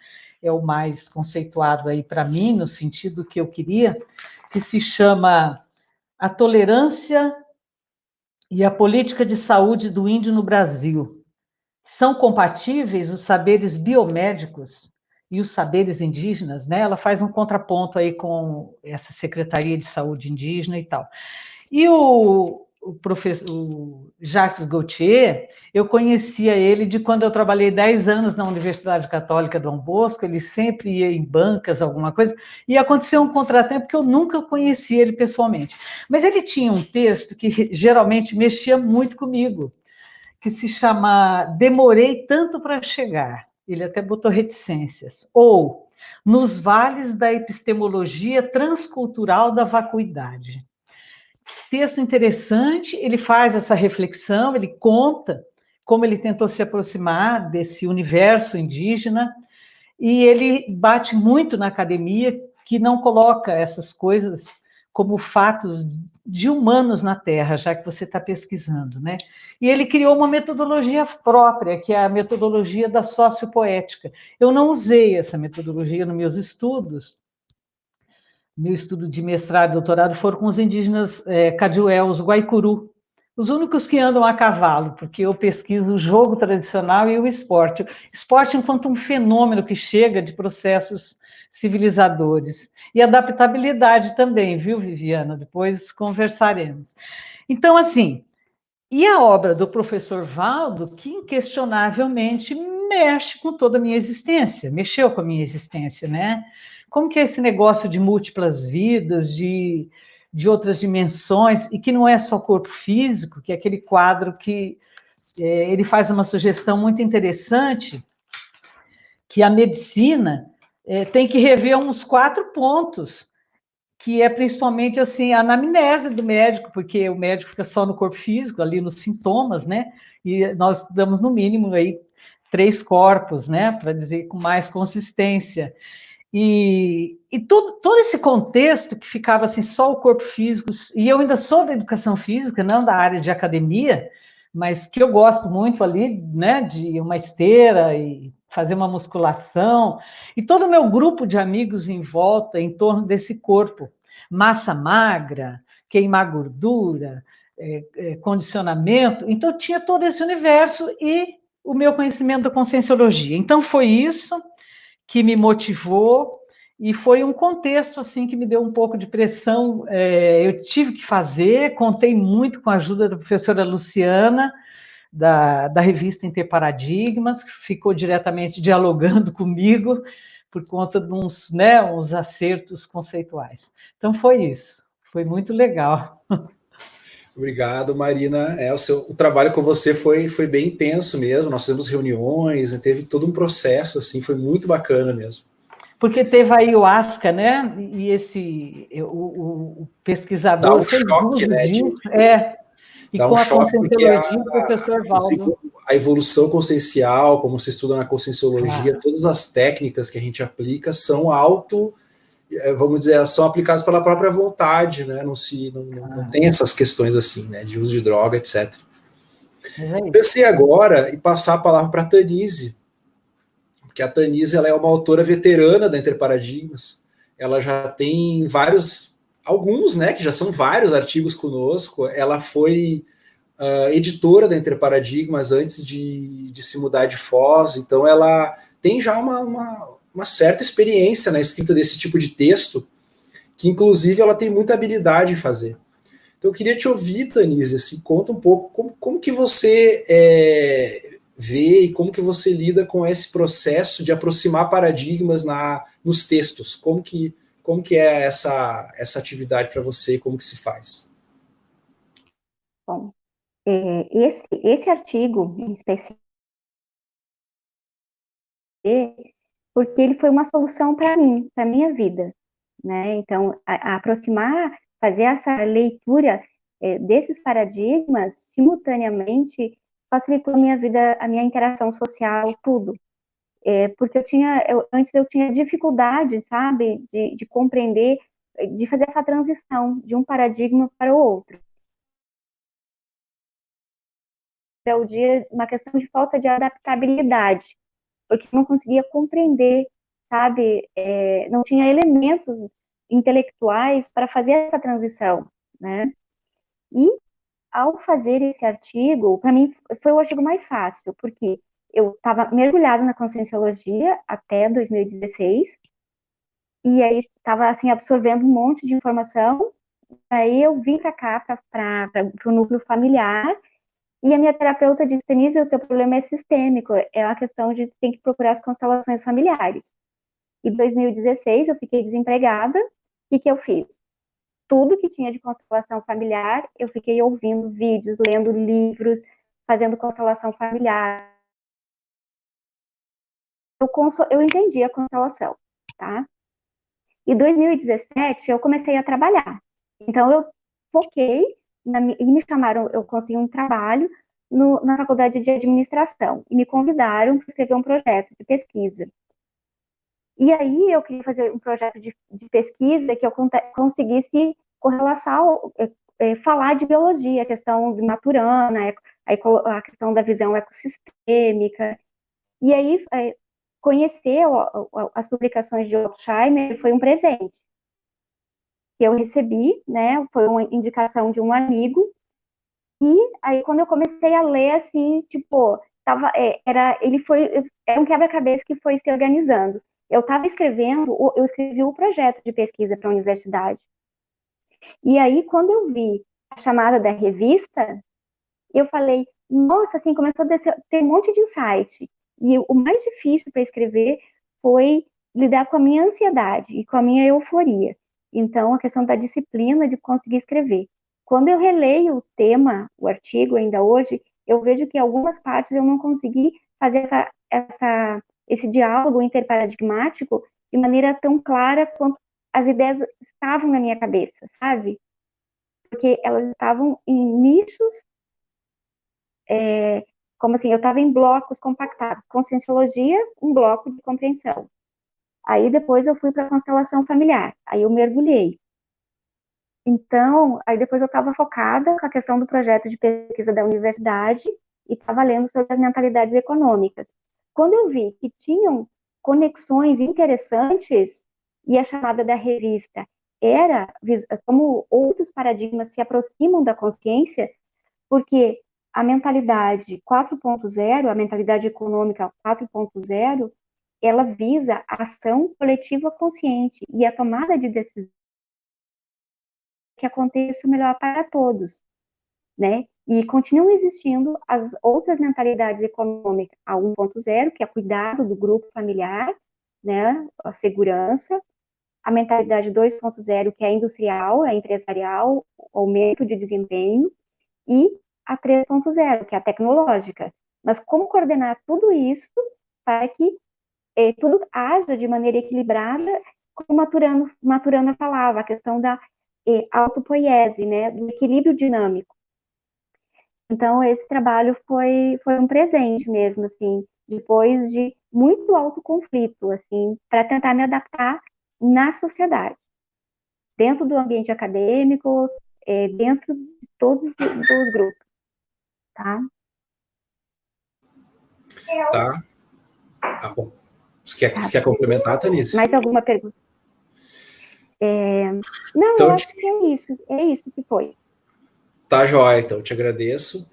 é o mais conceituado aí para mim, no sentido que eu queria, que se chama A Tolerância e a Política de Saúde do Índio no Brasil. São compatíveis os saberes biomédicos e os saberes indígenas, né? Ela faz um contraponto aí com essa Secretaria de Saúde Indígena e tal. E o professor o Jacques Gauthier, eu conhecia ele de quando eu trabalhei 10 anos na Universidade Católica Dom Bosco, ele sempre ia em bancas, alguma coisa, e aconteceu um contratempo que eu nunca conhecia ele pessoalmente. Mas ele tinha um texto que geralmente mexia muito comigo, que se chama Demorei Tanto para Chegar. Ele até botou reticências. Ou Nos Vales da Epistemologia Transcultural da Vacuidade. Texto interessante, ele faz essa reflexão, ele conta como ele tentou se aproximar desse universo indígena, e ele bate muito na academia, que não coloca essas coisas como fatos de humanos na Terra, já que você está pesquisando, né? E ele criou uma metodologia própria, que é a metodologia da sociopoética. Eu não usei essa metodologia nos meus estudos. Meu estudo de mestrado e doutorado foram com os indígenas Cadiuel, os Guaicuru, os únicos que andam a cavalo, porque eu pesquiso o jogo tradicional e o esporte. Esporte enquanto um fenômeno que chega de processos civilizadores. E adaptabilidade também, viu, Viviana? Depois conversaremos. Então, assim, e a obra do professor Valdo, que inquestionavelmente mexe com toda a minha existência, mexeu com a minha existência, né? Como que é esse negócio de múltiplas vidas, de outras dimensões, e que não é só corpo físico, que é aquele quadro que ele faz uma sugestão muito interessante, que a medicina tem que rever uns 4 pontos, que é principalmente assim, a anamnese do médico, porque o médico fica só no corpo físico, ali nos sintomas, né? E nós estudamos no mínimo aí 3 corpos, né? Para dizer com mais consistência. E todo esse contexto que ficava assim, só o corpo físico, e eu ainda sou da educação física, não da área de academia, mas que eu gosto muito ali, né, de uma esteira e fazer uma musculação, e todo o meu grupo de amigos em volta, em torno desse corpo, massa magra, queimar gordura, condicionamento, então tinha todo esse universo e o meu conhecimento da conscienciologia. Então foi isso que me motivou, E foi um contexto assim que me deu um pouco de pressão. Eu tive que fazer, contei muito com a ajuda da professora Luciana, da revista Interparadigmas, que ficou diretamente dialogando comigo por conta de uns acertos conceituais. Então foi isso, foi muito legal. Obrigado, Marina. O trabalho com você foi bem intenso mesmo. Nós fizemos reuniões, né, teve todo um processo, assim, foi muito bacana mesmo. Porque teve aí o ASCA, né? E o Dá pesquisador um fez choque, uso né? disso, e Dá um com a choque porque conscienciologia do professor Valdo. a evolução consciencial, como se estuda na conscienciologia, Claro. todas as técnicas que a gente aplica são vamos dizer, são aplicadas pela própria vontade, né? Não tem essas questões assim, né? De uso de droga, etc. Mas é isso. Pensei agora em passar a palavra para a Tanise, porque a Tanise ela é uma autora veterana da Interparadigmas. Ela já tem alguns, né? Que já são vários artigos conosco. Ela foi editora da Interparadigmas antes de se mudar de Foz, então ela tem já uma certa experiência na escrita desse tipo de texto, que inclusive ela tem muita habilidade em fazer. Então eu queria te ouvir, Tanise, assim, conta um pouco como que você vê e como que você lida com esse processo de aproximar paradigmas nos textos, como que é essa atividade para você, como que se faz? Bom, esse artigo em específico, porque ele foi uma solução para mim, para minha vida, né? Então, aproximar, fazer essa leitura desses paradigmas simultaneamente facilitou a minha vida, a minha interação social, tudo. Porque antes eu tinha dificuldade, sabe, de compreender, de fazer essa transição de um paradigma para o outro. É o dia uma questão de falta de adaptabilidade, porque eu não conseguia compreender, sabe, não tinha elementos intelectuais para fazer essa transição, né? E ao fazer esse artigo, para mim foi o artigo mais fácil, porque eu estava mergulhada na conscienciologia até 2016, e aí estava assim absorvendo um monte de informação. Aí eu vim para cá, para o núcleo familiar, e a minha terapeuta disse: Denise, o teu problema é sistêmico, é uma questão de tem que procurar as constelações familiares. Em 2016 eu fiquei desempregada, o que eu fiz? Tudo que tinha de constelação familiar, eu fiquei ouvindo vídeos, lendo livros, fazendo constelação familiar. Eu entendi a constelação, tá? Em 2017 eu comecei a trabalhar. Então eu foquei e me chamaram, eu consegui um trabalho na faculdade de administração e me convidaram para escrever um projeto de pesquisa. E aí eu queria fazer um projeto de pesquisa que eu conseguisse correlação, falar de biologia, a questão maturana, a questão da visão ecossistêmica. E aí conhecer as publicações de Alzheimer foi um presente que eu recebi, né? Foi uma indicação de um amigo. E aí quando eu comecei a ler, assim, tipo, era um quebra-cabeça que foi se organizando. Eu escrevi o projeto de pesquisa para a universidade. E aí, quando eu vi a chamada da revista, eu falei, nossa, assim, começou a ter um monte de insight. E o mais difícil para escrever foi lidar com a minha ansiedade e com a minha euforia. Então, a questão da disciplina de conseguir escrever. Quando eu releio o tema, o artigo ainda hoje, eu vejo que algumas partes eu não consegui fazer esse diálogo interparadigmático de maneira tão clara quanto as ideias estavam na minha cabeça, sabe? Porque elas estavam em nichos, como assim, eu estava em blocos compactados. Conscienciologia, um bloco de compreensão. Aí depois eu fui para a constelação familiar, aí eu mergulhei. Então, aí depois eu estava focada com a questão do projeto de pesquisa da universidade e estava lendo sobre as mentalidades econômicas. Quando eu vi que tinham conexões interessantes, e a chamada da revista era como outros paradigmas se aproximam da consciência, porque a mentalidade 4.0, a mentalidade econômica 4.0, ela visa a ação coletiva consciente e a tomada de decisão que aconteça o melhor para todos, né? E continuam existindo as outras mentalidades econômicas, a 1.0, que é cuidado do grupo familiar, né? A segurança, a mentalidade 2.0, que é industrial, é empresarial, aumento de desempenho, e a 3.0, que é a tecnológica. Mas como coordenar tudo isso para que tudo haja de maneira equilibrada, como Maturana falava, a questão da autopoiese, né, do equilíbrio dinâmico. Então, esse trabalho foi um presente mesmo, assim, depois de muito autoconflito, assim, para tentar me adaptar na sociedade, dentro do ambiente acadêmico, dentro de todos os grupos, tá? Tá. Ah, bom. Você quer complementar, Tanise? Mais alguma pergunta? Não, então, eu acho que é isso que foi. Tá, joia, então, te agradeço.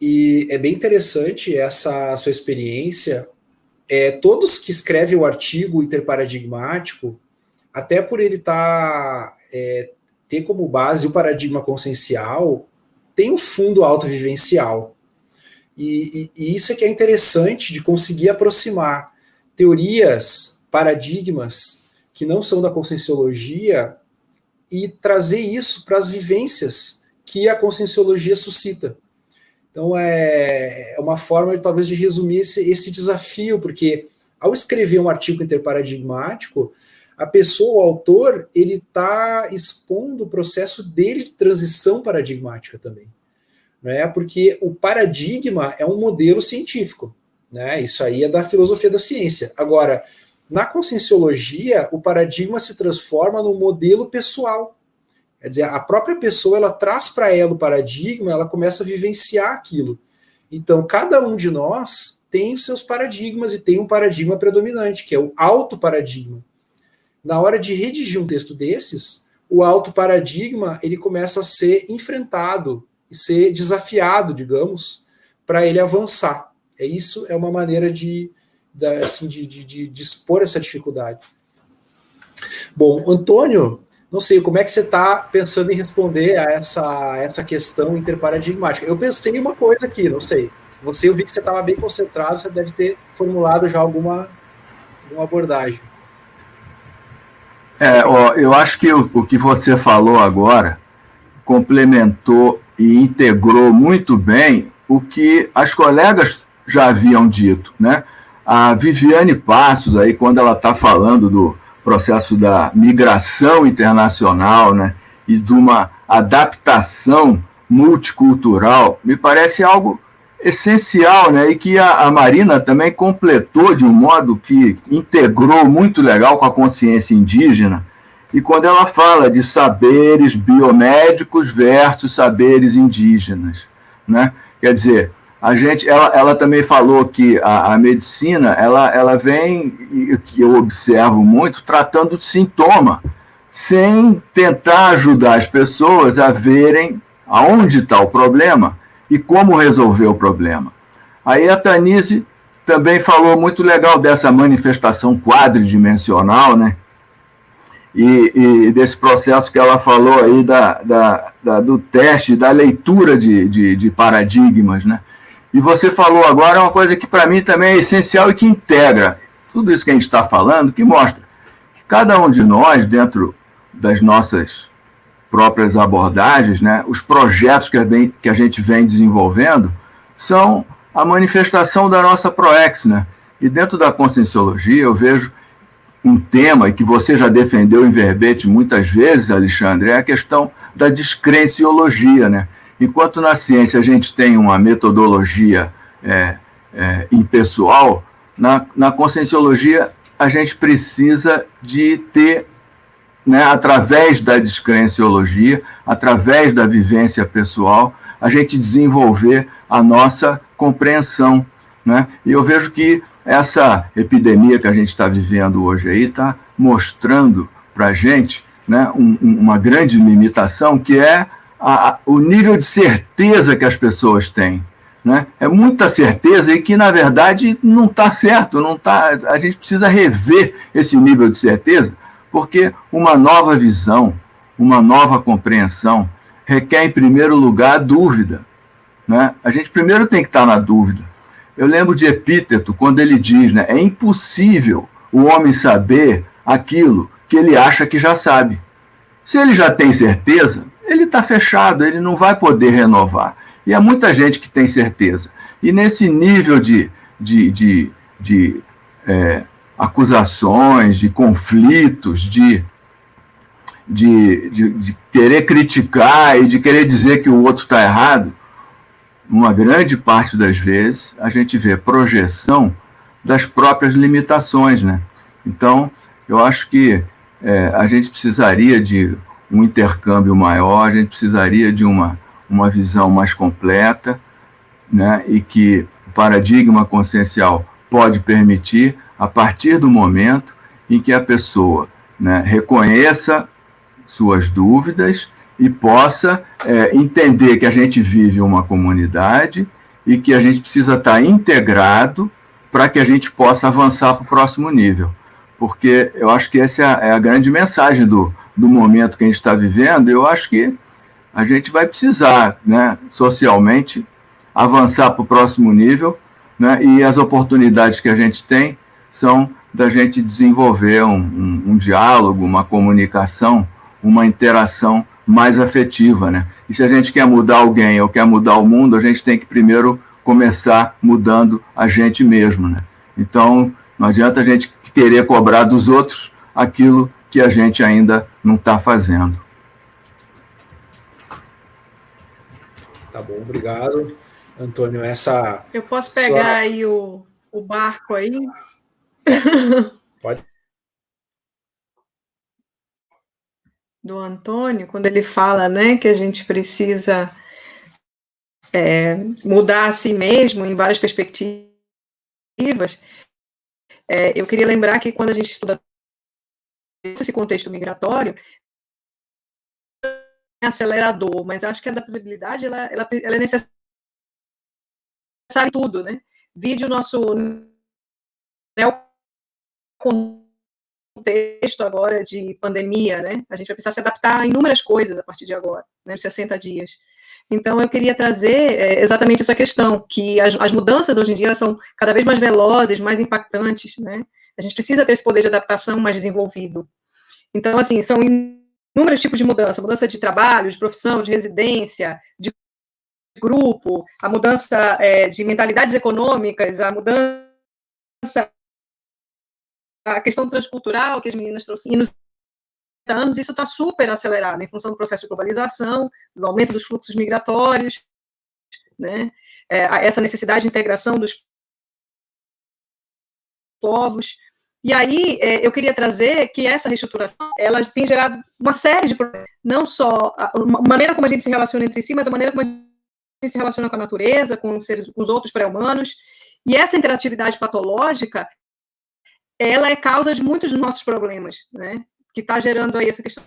E é bem interessante essa sua experiência. Todos que escrevem o artigo interparadigmático, até por ele ter como base o paradigma consciencial, tem um fundo autovivencial. E isso é que é interessante de conseguir aproximar teorias, paradigmas que não são da conscienciologia e trazer isso para as vivências que a conscienciologia suscita. Então, é uma forma, talvez, de resumir esse desafio, porque ao escrever um artigo interparadigmático, a pessoa, o autor, ele está expondo o processo dele de transição paradigmática também. Né? Porque o paradigma é um modelo científico. Né? Isso aí é da filosofia da ciência. Agora, na conscienciologia, o paradigma se transforma num modelo pessoal. Quer dizer, a própria pessoa, ela traz para ela o paradigma, ela começa a vivenciar aquilo. Então, cada um de nós tem os seus paradigmas e tem um paradigma predominante, que é o autoparadigma. Na hora de redigir um texto desses, o autoparadigma, ele começa a ser enfrentado e ser desafiado, digamos, para ele avançar. Isso é uma maneira de expor essa dificuldade. Bom, Antônio, não sei, como é que você está pensando em responder a essa questão interparadigmática? Eu pensei em uma coisa aqui, não sei. Eu vi que você estava bem concentrado, você deve ter formulado já alguma abordagem. Eu acho que o que você falou agora complementou e integrou muito bem o que as colegas já haviam dito, né? A Viviane Passos, aí, quando ela está falando do processo da migração internacional, né, e de uma adaptação multicultural, me parece algo essencial, né, e que a Marina também completou de um modo que integrou muito legal com a consciência indígena, e quando ela fala de saberes biomédicos versus saberes indígenas, né, quer dizer, ela também falou que a medicina, ela vem, e que eu observo muito, tratando de sintoma, sem tentar ajudar as pessoas a verem aonde está o problema e como resolver o problema. Aí a Tanise também falou muito legal dessa manifestação quadridimensional, né? E desse processo que ela falou aí do teste, da leitura de paradigmas, né? E você falou agora uma coisa que para mim também é essencial e que integra tudo isso que a gente está falando, que mostra que cada um de nós, dentro das nossas próprias abordagens, né, os projetos que a gente vem desenvolvendo são a manifestação da nossa ProEx, né? E dentro da conscienciologia eu vejo um tema, e que você já defendeu em verbete muitas vezes, Alexandre, é a questão da descrenciologia, né? Enquanto na ciência a gente tem uma metodologia impessoal, na conscienciologia a gente precisa de ter, né, através da descrenciologia, através da vivência pessoal, a gente desenvolver a nossa compreensão, né? E eu vejo que essa epidemia que a gente está vivendo hoje aí está mostrando para a gente, né, uma grande limitação, que é o nível de certeza que as pessoas têm. né? É muita certeza e que, na verdade, não está certo, não tá, a gente precisa rever esse nível de certeza, porque uma nova visão, uma nova compreensão requer, em primeiro lugar, a dúvida, né? A gente primeiro tem que estar na dúvida. Eu lembro de Epíteto, quando ele diz, né, é impossível o homem saber aquilo que ele acha que já sabe. Se ele já tem certeza, ele está fechado, ele não vai poder renovar. E há muita gente que tem certeza. E nesse nível de acusações, de conflitos, de querer criticar e de querer dizer que o outro está errado, uma grande parte das vezes a gente vê projeção das próprias limitações, né? Então, eu acho que a gente precisaria de um intercâmbio maior, a gente precisaria de uma visão mais completa, né? E que o paradigma consciencial pode permitir, a partir do momento em que a pessoa, né, reconheça suas dúvidas e possa entender que a gente vive uma comunidade e que a gente precisa estar integrado para que a gente possa avançar para o próximo nível. Porque eu acho que essa é a grande mensagem do momento que a gente está vivendo. Eu acho que a gente vai precisar, né, socialmente, avançar para o próximo nível, né, e as oportunidades que a gente tem são da gente desenvolver um diálogo, uma comunicação, uma interação mais afetiva, né? E se a gente quer mudar alguém ou quer mudar o mundo, a gente tem que primeiro começar mudando a gente mesmo, né? Então, não adianta a gente querer cobrar dos outros aquilo que a gente ainda não está fazendo. Tá bom, obrigado, Antônio. Eu posso pegar aí o barco aí? Pode. Do Antônio, quando ele fala, né, que a gente precisa mudar a si mesmo em várias perspectivas, eu queria lembrar que quando a gente estuda esse contexto migratório, é acelerador, mas eu acho que a adaptabilidade ela é necessária em tudo, né? Vide o nosso contexto agora de pandemia, né? A gente vai precisar se adaptar a inúmeras coisas a partir de agora, né? 60 dias. Então, eu queria trazer exatamente essa questão, que as mudanças hoje em dia são cada vez mais velozes, mais impactantes, né? A gente precisa ter esse poder de adaptação mais desenvolvido. Então, assim, são inúmeros tipos de mudança de trabalho, de profissão, de residência, de grupo, a mudança de mentalidades econômicas, a mudança, a questão transcultural que as meninas trouxeram nos anos, isso está super acelerado em função do processo de globalização, do aumento dos fluxos migratórios, né? Essa necessidade de integração dos povos. E aí, eu queria trazer que essa reestruturação, ela tem gerado uma série de problemas, não só a maneira como a gente se relaciona entre si, mas a maneira como a gente se relaciona com a natureza, com os outros pré-humanos, e essa interatividade patológica, ela é causa de muitos dos nossos problemas, né, que está gerando aí essa questão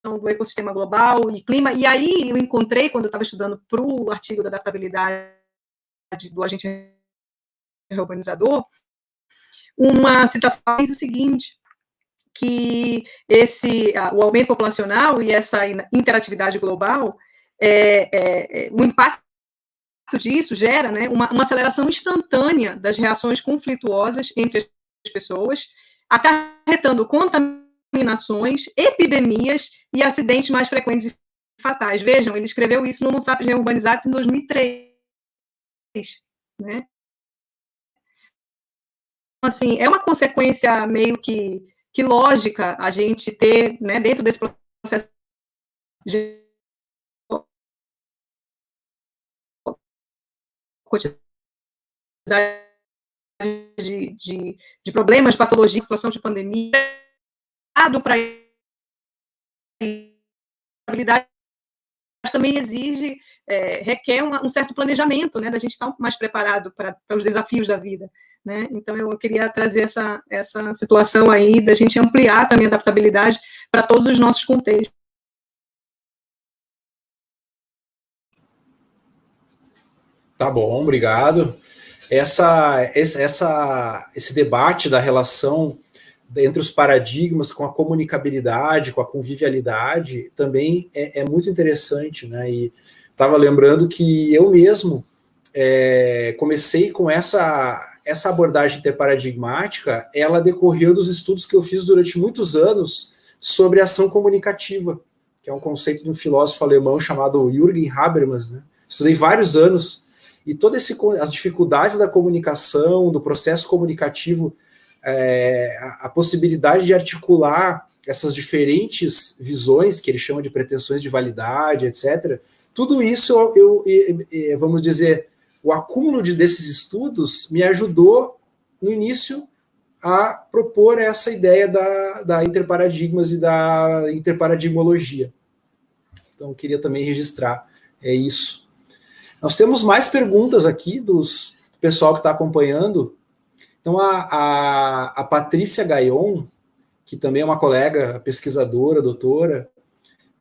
do ecossistema global e clima, e aí eu encontrei, quando eu estava estudando para o artigo da adaptabilidade do agente reurbanizador, uma citação que diz o seguinte, que o aumento populacional e essa interatividade global, o impacto disso gera, né, uma aceleração instantânea das reações conflituosas entre as pessoas, acarretando contaminações, epidemias e acidentes mais frequentes e fatais. Vejam, ele escreveu isso no Homo Sapiens Reurbanizatus em 2003, né? Assim, é uma consequência meio que lógica a gente ter, né, dentro desse processo de problemas, de patologia, situação de pandemia, para a habilidade também exige, requer um certo planejamento, né, da gente estar mais preparado para os desafios da vida, né? Então, eu queria trazer essa situação aí, da gente ampliar também a adaptabilidade para todos os nossos contextos. Tá bom, obrigado. Esse debate da relação entre os paradigmas com a comunicabilidade, com a convivialidade, também é muito interessante, né? E estava lembrando que eu mesmo comecei com essa abordagem interparadigmática, ela decorreu dos estudos que eu fiz durante muitos anos sobre ação comunicativa, que é um conceito de um filósofo alemão chamado Jürgen Habermas, né? Estudei vários anos, e todas as dificuldades da comunicação, do processo comunicativo, a possibilidade de articular essas diferentes visões, que ele chama de pretensões de validade, etc., tudo isso, vamos dizer, o acúmulo desses estudos me ajudou, no início, a propor essa ideia da interparadigmas e da interparadigmologia. Então, queria também registrar isso. Nós temos mais perguntas aqui do pessoal que está acompanhando. Então, a Patrícia Gaion, que também é uma colega pesquisadora, doutora,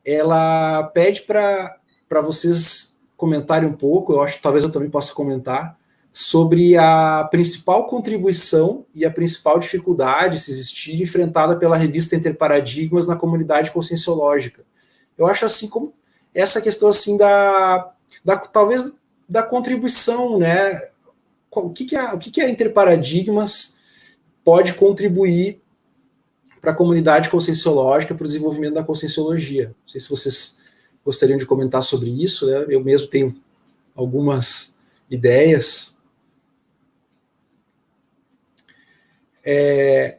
ela pede para vocês comentarem um pouco, eu acho que talvez eu também possa comentar, sobre a principal contribuição e a principal dificuldade, se existir, enfrentada pela revista Interparadigmas na comunidade conscienciológica. Eu acho assim, como essa questão assim talvez da contribuição, né? O que a Interparadigmas pode contribuir para a comunidade conscienciológica, para o desenvolvimento da conscienciologia? Não sei se vocês gostariam de comentar sobre isso, né? Eu mesmo tenho algumas ideias. Em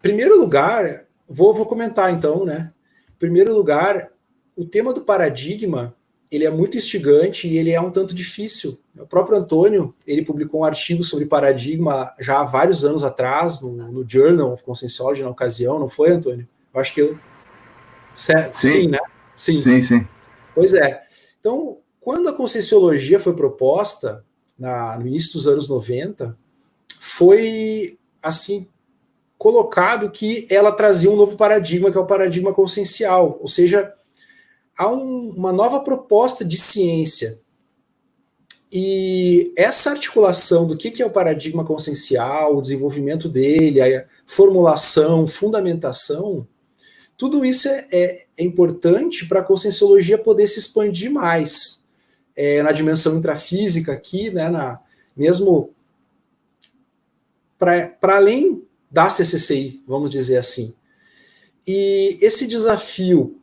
primeiro lugar, vou comentar então, né? Em primeiro lugar, o tema do paradigma, ele é muito instigante e ele é um tanto difícil. O próprio Antônio, ele publicou um artigo sobre paradigma já há vários anos atrás, no Journal of Conscienciology, na ocasião, não foi, Antônio? Eu acho que eu... Sim, né? Sim. Pois é. Então, quando a Conscienciologia foi proposta, no início dos anos 90, foi, assim, colocado que ela trazia um novo paradigma, que é o paradigma consciencial, ou seja, há uma nova proposta de ciência. E essa articulação do que é o paradigma consciencial, o desenvolvimento dele, a formulação, fundamentação, tudo isso é importante para a conscienciologia poder se expandir mais na dimensão intrafísica aqui, né, mesmo para além da CCCI, vamos dizer assim. E esse desafio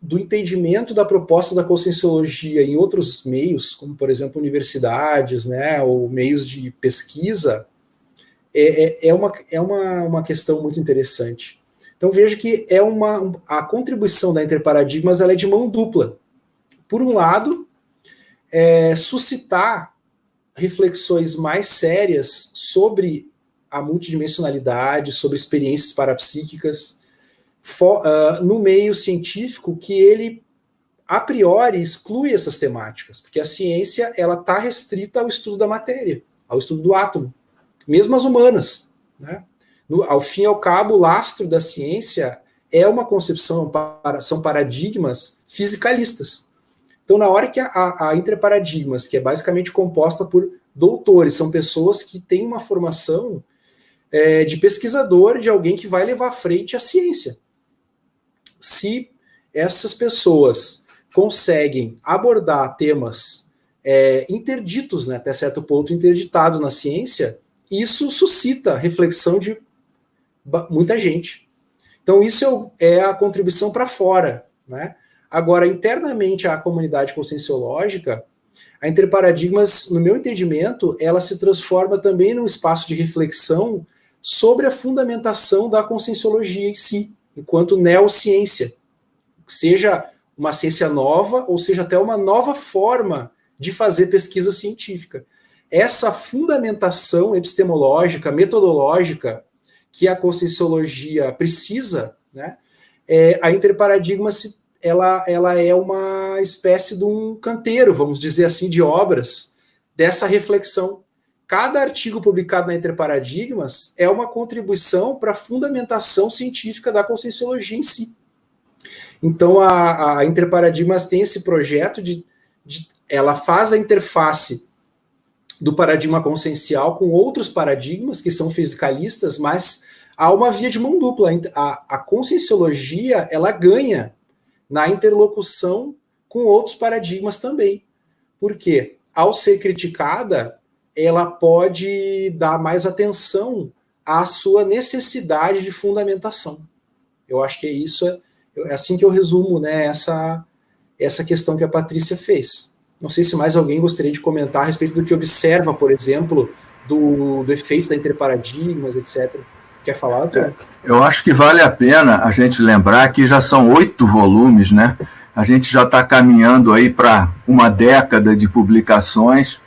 do entendimento da proposta da conscienciologia em outros meios, como, por exemplo, universidades, né, ou meios de pesquisa, é uma questão muito interessante. Então, vejo que a contribuição da Interparadigmas ela é de mão dupla. Por um lado, suscitar reflexões mais sérias sobre a multidimensionalidade, sobre experiências parapsíquicas, no meio científico que ele, a priori, exclui essas temáticas, porque a ciência está restrita ao estudo da matéria, ao estudo do átomo, mesmo as humanas, né? Ao fim e ao cabo, o lastro da ciência é uma concepção, são paradigmas fisicalistas. Então, na hora que a Interparadigmas, que é basicamente composta por doutores, são pessoas que têm uma formação de pesquisador, de alguém que vai levar à frente a ciência. Se essas pessoas conseguem abordar temas interditos, né, até certo ponto interditados na ciência, isso suscita reflexão de muita gente. Então, isso é a contribuição para fora, né? Agora, internamente, a comunidade conscienciológica, a Interparadigmas, no meu entendimento, ela se transforma também num espaço de reflexão sobre a fundamentação da conscienciologia em si, enquanto neociência, seja uma ciência nova, ou seja até uma nova forma de fazer pesquisa científica. Essa fundamentação epistemológica, metodológica, que a conscienciologia precisa, né, a Interparadigmas ela é uma espécie de um canteiro, vamos dizer assim, de obras dessa reflexão. Cada artigo publicado na Interparadigmas é uma contribuição para a fundamentação científica da conscienciologia em si. Então, a Interparadigmas tem esse projeto ela faz a interface do paradigma consciencial com outros paradigmas que são fisicalistas, mas há uma via de mão dupla. A conscienciologia, ela ganha na interlocução com outros paradigmas também. Por quê? Ao ser criticada, ela pode dar mais atenção à sua necessidade de fundamentação. Eu acho que é isso, é assim que eu resumo, né, essa questão que a Patrícia fez. Não sei se mais alguém gostaria de comentar a respeito do que observa, por exemplo, do efeito da interparadigmas, etc. Quer falar, Antônio? Eu acho que vale a pena a gente lembrar que já são 8 volumes, né? A gente já está caminhando aí para uma década de publicações,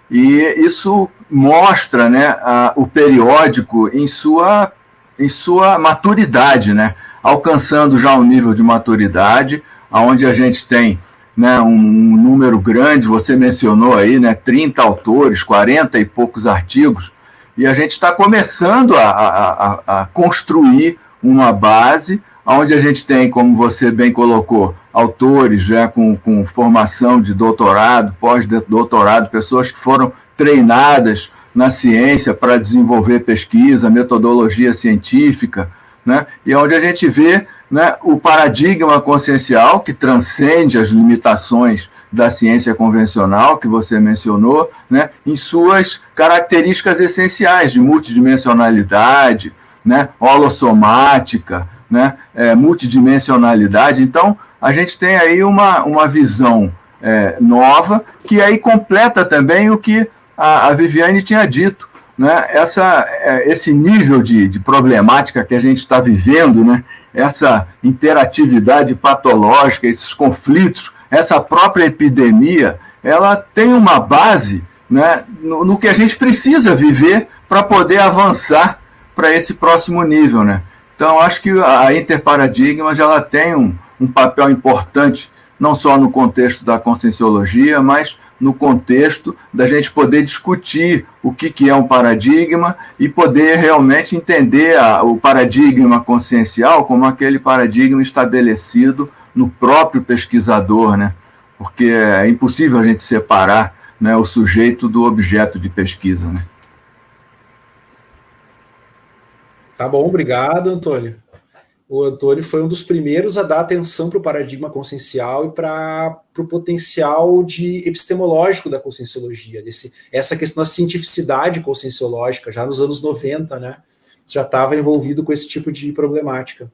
e isso mostra, né, o periódico em sua maturidade, né? Alcançando já um nível de maturidade, onde a gente tem, né, um número grande, você mencionou aí, né, 30 autores, 40 e poucos artigos, e a gente está começando a construir uma base, onde a gente tem, como você bem colocou, autores já com formação de doutorado, pós-doutorado, pessoas que foram treinadas na ciência para desenvolver pesquisa, metodologia científica, né, e onde a gente vê, né, o paradigma consciencial, que transcende as limitações da ciência convencional, que você mencionou, né, em suas características essenciais de multidimensionalidade, né, holossomática, né, multidimensionalidade. Então, a gente tem aí uma visão nova, que aí completa também o que a Viviane tinha dito, né, esse nível de problemática que a gente está vivendo, né, essa interatividade patológica, esses conflitos, essa própria epidemia, ela tem uma base, né, no que a gente precisa viver para poder avançar para esse próximo nível, né? Então, acho que a Interparadigmas ela tem um papel importante, não só no contexto da conscienciologia, mas no contexto da gente poder discutir o que é um paradigma e poder realmente entender o paradigma consciencial como aquele paradigma estabelecido no próprio pesquisador, né? Porque é impossível a gente separar, né, o sujeito do objeto de pesquisa, né? Tá bom, obrigado, Antônio. O Antônio foi um dos primeiros a dar atenção para o paradigma consciencial e para o potencial epistemológico da conscienciologia, essa questão da cientificidade conscienciológica, já nos anos 90, né? Já estava envolvido com esse tipo de problemática,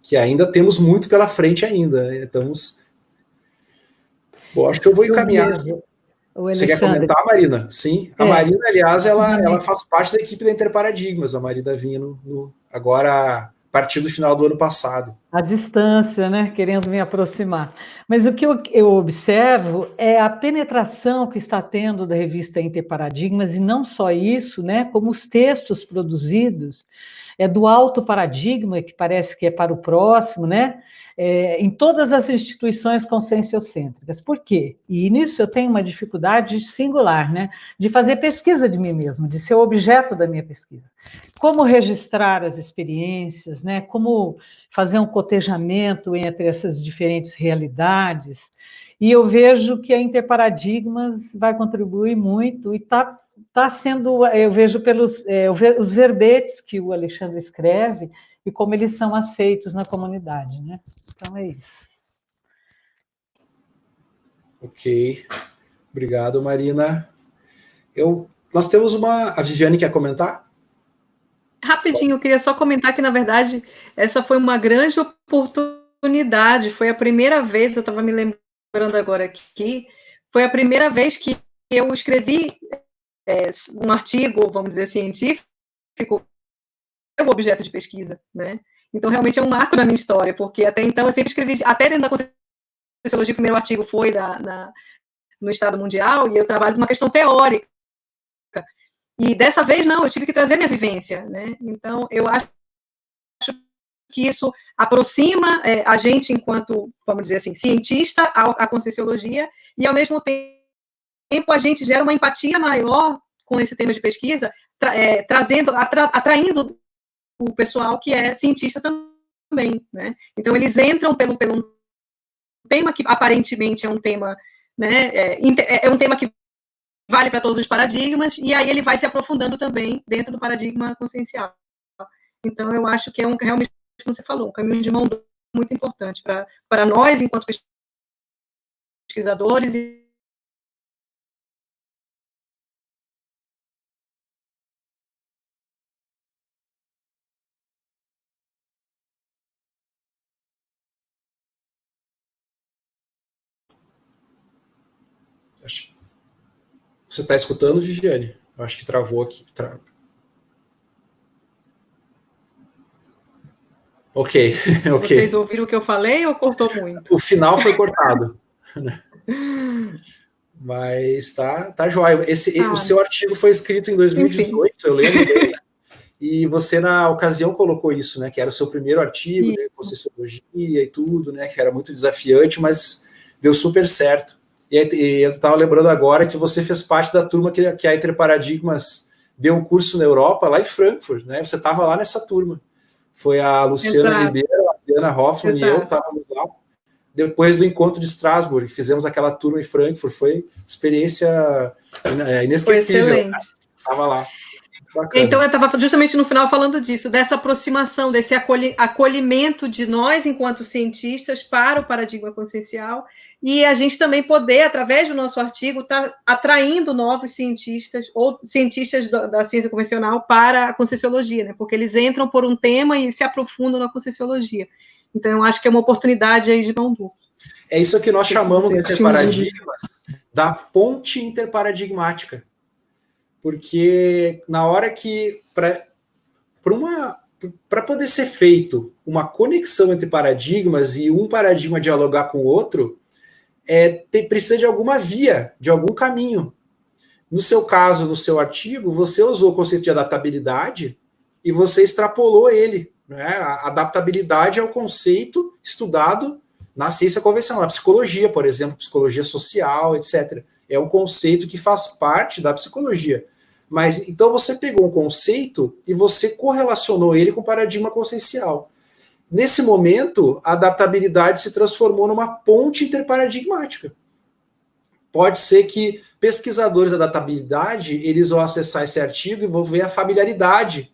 que ainda temos muito pela frente ainda, né? Estamos... Bom, acho que eu vou encaminhar aqui. Você quer comentar, Marina? Sim. A Marina, aliás, ela faz parte da equipe da Interparadigmas. A Marina vinha agora a partir do final do ano passado. À distância, né? Querendo me aproximar. Mas o que eu observo é a penetração que está tendo da revista Interparadigmas, e não só isso, né? Como os textos produzidos do alto paradigma, que parece que é para o próximo, né? Em todas as instituições conscienciocêntricas. Por quê? E nisso eu tenho uma dificuldade singular, né? De fazer pesquisa de mim mesmo, de ser o objeto da minha pesquisa. Como registrar as experiências, né? Como fazer um cotejamento entre essas diferentes realidades. E eu vejo que a Interparadigmas vai contribuir muito e está sendo, eu vejo os verbetes que o Alexandre escreve e como eles são aceitos na comunidade, né? Então é isso. Ok. Obrigado, Marina. Nós temos a Viviane quer comentar? Rapidinho, eu queria só comentar que, na verdade, essa foi uma grande oportunidade. Foi a primeira vez, eu estava me lembrando agora aqui, foi a primeira vez que eu escrevi um artigo, vamos dizer, científico, o objeto de pesquisa, né? Então, realmente é um marco na minha história, porque até então eu sempre escrevi, até dentro da conscienciologia, o primeiro artigo foi no Estado Mundial, e eu trabalho numa questão teórica. E dessa vez, não, eu tive que trazer minha vivência, né? Então, eu acho que isso aproxima a gente enquanto, vamos dizer assim, cientista à conscienciologia, e ao mesmo tempo a gente gera uma empatia maior com esse tema de pesquisa, atraindo o pessoal que é cientista também, né? Então, eles entram pelo tema que aparentemente é um tema, né, é um tema que vale para todos os paradigmas, e aí ele vai se aprofundando também dentro do paradigma consciencial. Então, eu acho que é realmente, como você falou, um caminho de mão dupla muito importante para nós, enquanto pesquisadores. Você está escutando, Viviane? Eu acho que travou aqui. Ok. Vocês ouviram o que eu falei ou cortou muito? O final foi cortado. Mas tá jóia. O seu artigo foi escrito em 2018, enfim. Eu lembro dele. E você, na ocasião, colocou isso, né? Que era o seu primeiro artigo, né, Conscienciologia e tudo, né? Que era muito desafiante, mas deu super certo. E eu estava lembrando agora que você fez parte da turma que a Entre Paradigmas deu um curso na Europa, lá em Frankfurt, né? Você estava lá nessa turma. Foi a Luciana Ribeiro, a Diana Hoffman e eu estávamos lá. Depois do encontro de Strasbourg, fizemos aquela turma em Frankfurt, foi experiência inesquecível. Foi excelente. Estava lá. Bacana. Então, eu estava justamente no final falando disso, dessa aproximação, desse acolhimento de nós, enquanto cientistas, para o paradigma consciencial, e a gente também poder, através do nosso artigo, estar atraindo novos cientistas, ou cientistas da ciência convencional, para a conscienciologia, né? Porque eles entram por um tema e se aprofundam na conscienciologia. Então, eu acho que é uma oportunidade aí de mão dupla. É isso que nós chamamos de interparadigmas, da ponte interparadigmática. Porque na hora que, para poder ser feito uma conexão entre paradigmas e um paradigma dialogar com o outro, precisa de alguma via, de algum caminho. No seu caso, no seu artigo, você usou o conceito de adaptabilidade e você extrapolou ele. Né? A adaptabilidade é o conceito estudado na ciência convencional, na psicologia, por exemplo, psicologia social, etc. É um conceito que faz parte da psicologia. Mas então você pegou um conceito e você correlacionou ele com o paradigma consciencial. Nesse momento, a adaptabilidade se transformou numa ponte interparadigmática. Pode ser que pesquisadores da adaptabilidade, eles vão acessar esse artigo e vão ver a familiaridade,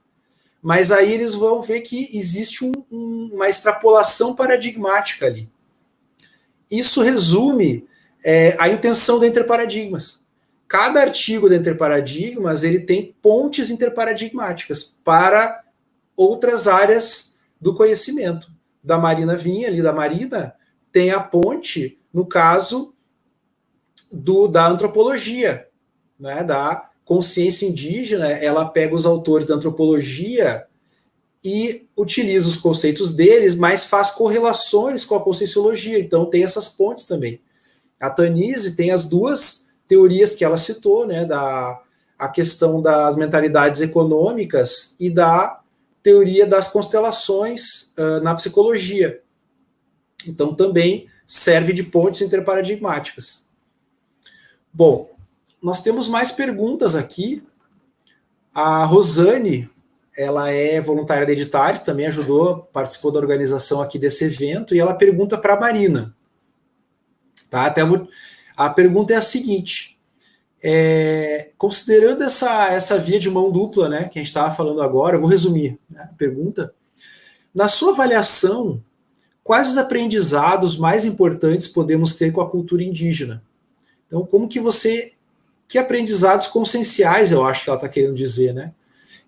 mas aí eles vão ver que existe uma extrapolação paradigmática ali. Isso resume a intenção do Entre Paradigmas. Cada artigo do Entre Paradigmas, ele tem pontes interparadigmáticas para outras áreas do conhecimento. Da Marina Vinha, ali da Marina, tem a ponte, no caso, da antropologia, né, da consciência indígena. Ela pega os autores da antropologia e utiliza os conceitos deles, mas faz correlações com a conscienciologia. Então, tem essas pontes também. A Tanise tem as duas teorias que ela citou, né, a questão das mentalidades econômicas e da teoria das constelações na psicologia. Então, também serve de pontes interparadigmáticas. Bom, nós temos mais perguntas aqui. A Rosane, ela é voluntária da Editares, também participou da organização aqui desse evento, e ela pergunta para a Marina. Tá? A pergunta é a seguinte: considerando essa via de mão dupla, né, que a gente estava falando agora, eu vou resumir, né, a pergunta. Na sua avaliação, quais os aprendizados mais importantes podemos ter com a cultura indígena? Então, que aprendizados conscienciais, eu acho que ela está querendo dizer, né?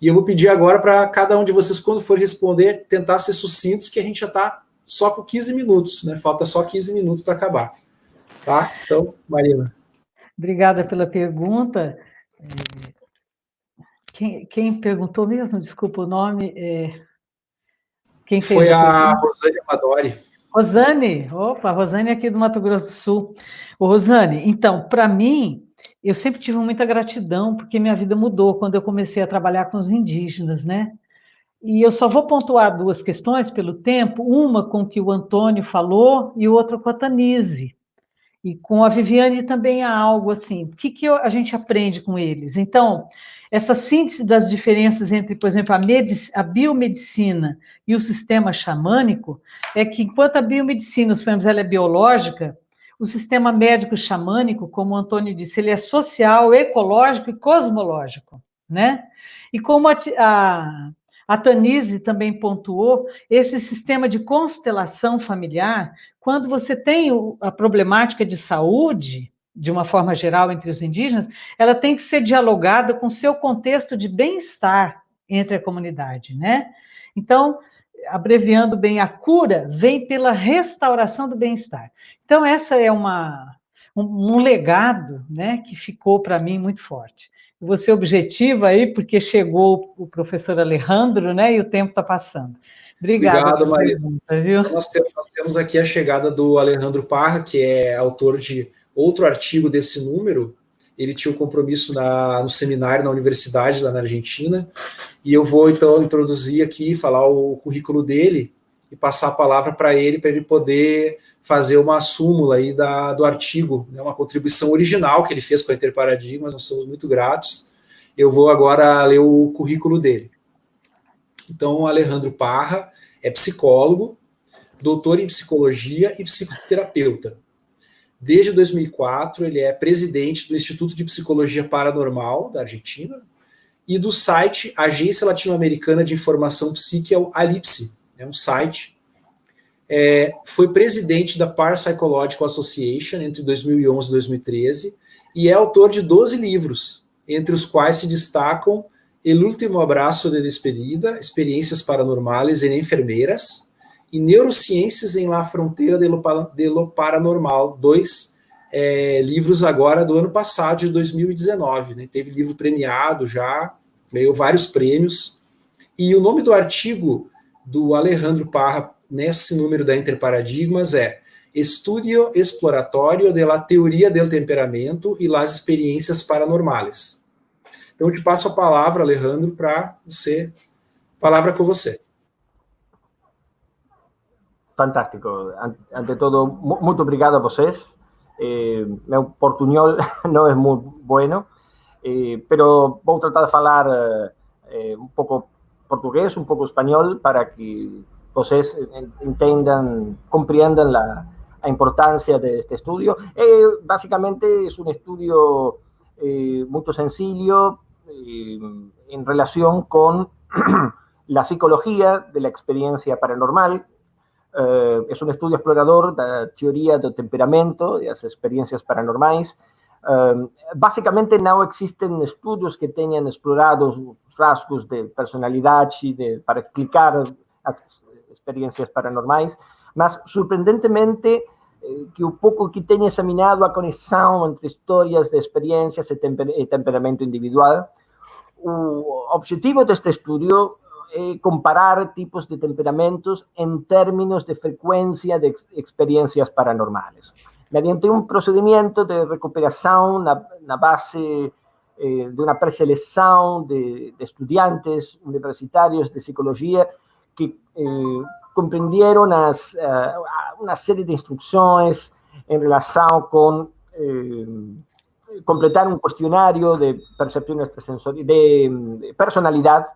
E eu vou pedir agora para cada um de vocês, quando for responder, tentar ser sucintos, que a gente já está só com 15 minutos, né? Falta só 15 minutos para acabar. Tá? Então, Marina. Obrigada pela pergunta. Quem perguntou mesmo? Desculpa o nome. Quem fez Foi a Rosane Amadori. Rosane? Opa, Rosane aqui do Mato Grosso do Sul. Ô, Rosane, então, para mim, eu sempre tive muita gratidão, porque minha vida mudou quando eu comecei a trabalhar com os indígenas, né? E eu só vou pontuar duas questões pelo tempo, uma com o que o Antônio falou e outra com a Tanise. E com a Viviane também há algo assim. O que a gente aprende com eles? Então, essa síntese das diferenças entre, por exemplo, a biomedicina e o sistema xamânico, é que enquanto a biomedicina, os exemplo, ela é biológica, o sistema médico xamânico, como o Antônio disse, ele é social, ecológico e cosmológico, né? E como a Tanise também pontuou, esse sistema de constelação familiar, quando você tem a problemática de saúde, de uma forma geral entre os indígenas, ela tem que ser dialogada com o seu contexto de bem-estar entre a comunidade, né? Então, abreviando bem, a cura vem pela restauração do bem-estar. Então, essa é um legado, né, que ficou para mim muito forte. Você objetiva aí, porque chegou o professor Alejandro, né, e o tempo está passando. Obrigada. Obrigado, Maria. Viu? Nós temos aqui a chegada do Alejandro Parra, que é autor de outro artigo desse número. Ele tinha um compromisso no seminário na universidade, lá na Argentina, e eu vou, então, introduzir aqui, falar o currículo dele e passar a palavra para ele poder fazer uma súmula aí do artigo, né, uma contribuição original que ele fez com a Interparadigmas, nós somos muito gratos. Eu vou agora ler o currículo dele. Então, o Alejandro Parra é psicólogo, doutor em psicologia e psicoterapeuta. Desde 2004, ele é presidente do Instituto de Psicologia Paranormal da Argentina e do site Agência Latino-Americana de Informação Psíquica, ALIPSE, é um site. Foi presidente da Parapsychological Association entre 2011 e 2013 e é autor de 12 livros, entre os quais se destacam El Último Abraço de Despedida, Experiências Paranormales en Enfermeras, e Neurociências em La Fronteira de lo Paranormal, 2 livros agora do ano passado, de 2019. Né? Teve livro premiado já, ganhou vários prêmios. E o nome do artigo do Alejandro Parra, nesse número da Interparadigmas, é Estudio Exploratório de la Teoria del Temperamento e las Experiências Paranormales. Então, eu te passo a palavra, Alejandro, para você. Palavra com você. Fantástico. Ante todo, muito obrigado a vocês. Meu portunhol não é muito bueno, pero vou tratar de falar um pouco português, um pouco espanhol, para que vocês entendam, compreendam a importância deste estudio. Básicamente es un estudio muy sencillo en relación con la psicología de la experiencia paranormal. Es un estudio explorador de la teoría del temperamento, de las experiencias paranormais. Básicamente no existen estudios que tengan explorados rasgos de personalidad para explicar las experiencias paranormais, mas surprendentemente que un pouco que tenha examinado a conexão entre histórias de experiências e temperamento individual, o objetivo deste estudio é comparar tipos de temperamentos em termos de frequência de experiências paranormais. Mediante um procedimento de recuperação na base de uma pré-seleção de estudantes universitários de psicologia que compreenderam uma série de instruções em relação com completar um questionário de percepção extrasensorial, de personalidade.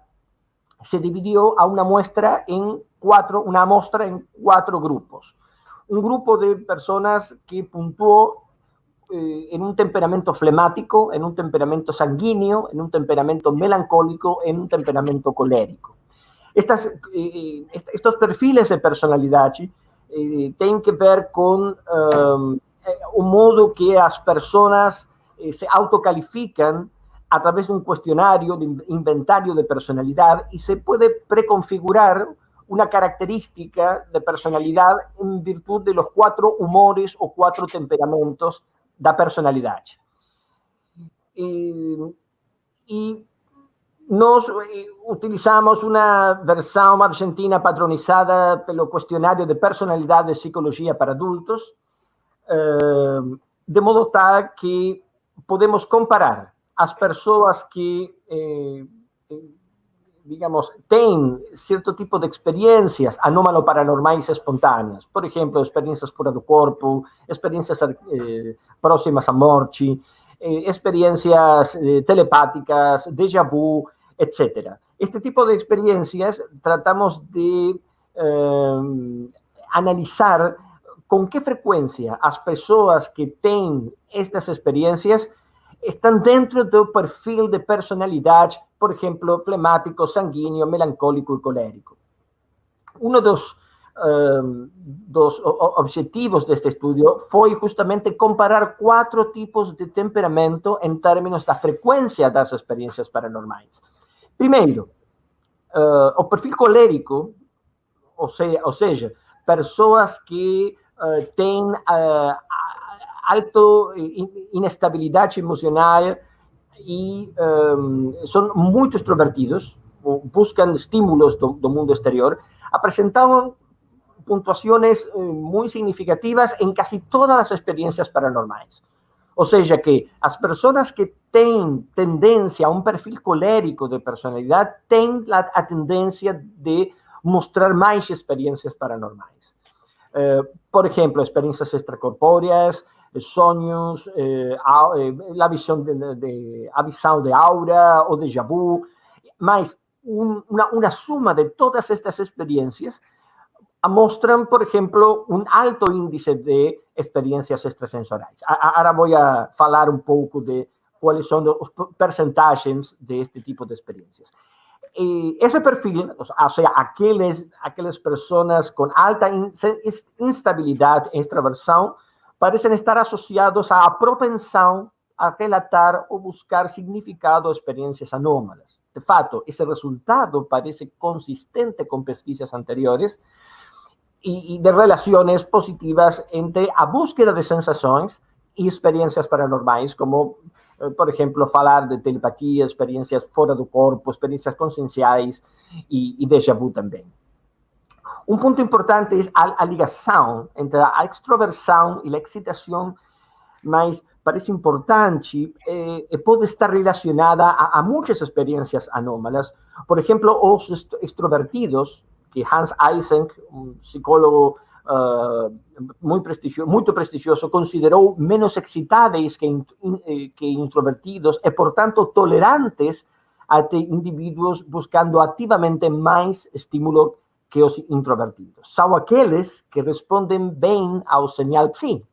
Se dividiu a uma amostra em quatro grupos. Um grupo de pessoas que puntuou em um temperamento flemático, em um temperamento sanguíneo, em um temperamento melancólico, em um temperamento colérico. Estos perfiles de personalidade têm que ver com o modo que as pessoas se autocalificam a través de um questionário, de inventário de personalidade, e se pode preconfigurar uma característica de personalidade em virtude dos 4 humores ou 4 temperamentos da personalidade. E nós utilizamos uma versão argentina patronizada pelo questionário de personalidade de psicologia para adultos, de modo tal que podemos comparar as pessoas que, digamos, têm certo tipo de experiências anômalo-paranormais espontâneas. Por exemplo, experiências fora do corpo, experiências próximas à morte, experiências telepáticas, déjà vu, etc. Este tipo de experiências tratamos de analisar com que frequência as pessoas que têm estas experiências estão dentro do perfil de personalidade, por exemplo, flemático, sanguíneo, melancólico e colérico. Um dos objetivos deste estudo foi justamente comparar 4 tipos de temperamento em termos da frequência das experiências paranormais. Primeiro, o perfil colérico, ou seja, pessoas que têm alta inestabilidade emocional e são muito extrovertidos, buscam estímulos do mundo exterior, apresentavam pontuações muito significativas em quase todas as experiências paranormais. Ou seja, que as pessoas que têm tendência a um perfil colérico de personalidade têm a tendência de mostrar mais experiências paranormais. Por exemplo, experiências extracorpóreas, sonhos, a visão de aura ou déjà vu, mas uma suma de todas estas experiências mostram, por exemplo, um alto índice de experiências extrasensoriais. Agora vou falar um pouco de quais são os percentagens deste tipo de experiências. Esse perfil, ou seja, aquelas pessoas com alta instabilidade e extraversão, parecem estar associados à propensão a relatar ou buscar significado a experiências anômalas. De fato, esse resultado parece consistente com pesquisas anteriores e de relações positivas entre a búsqueda de sensações e experiências paranormais, como, por exemplo, falar de telepatia, experiências fora do corpo, experiências conscienciais e déjà vu também. Um ponto importante é a ligação entre a extroversão e a excitação, mas parece importante, pode estar relacionada a muitas experiências anômalas. Por exemplo, os extrovertidos, que Hans Eysenck, um psicólogo muito prestigioso, considerou menos excitáveis que introvertidos e, portanto, tolerantes a indivíduos buscando ativamente mais estímulo que os introvertidos. São aqueles que respondem bem ao sinal psi.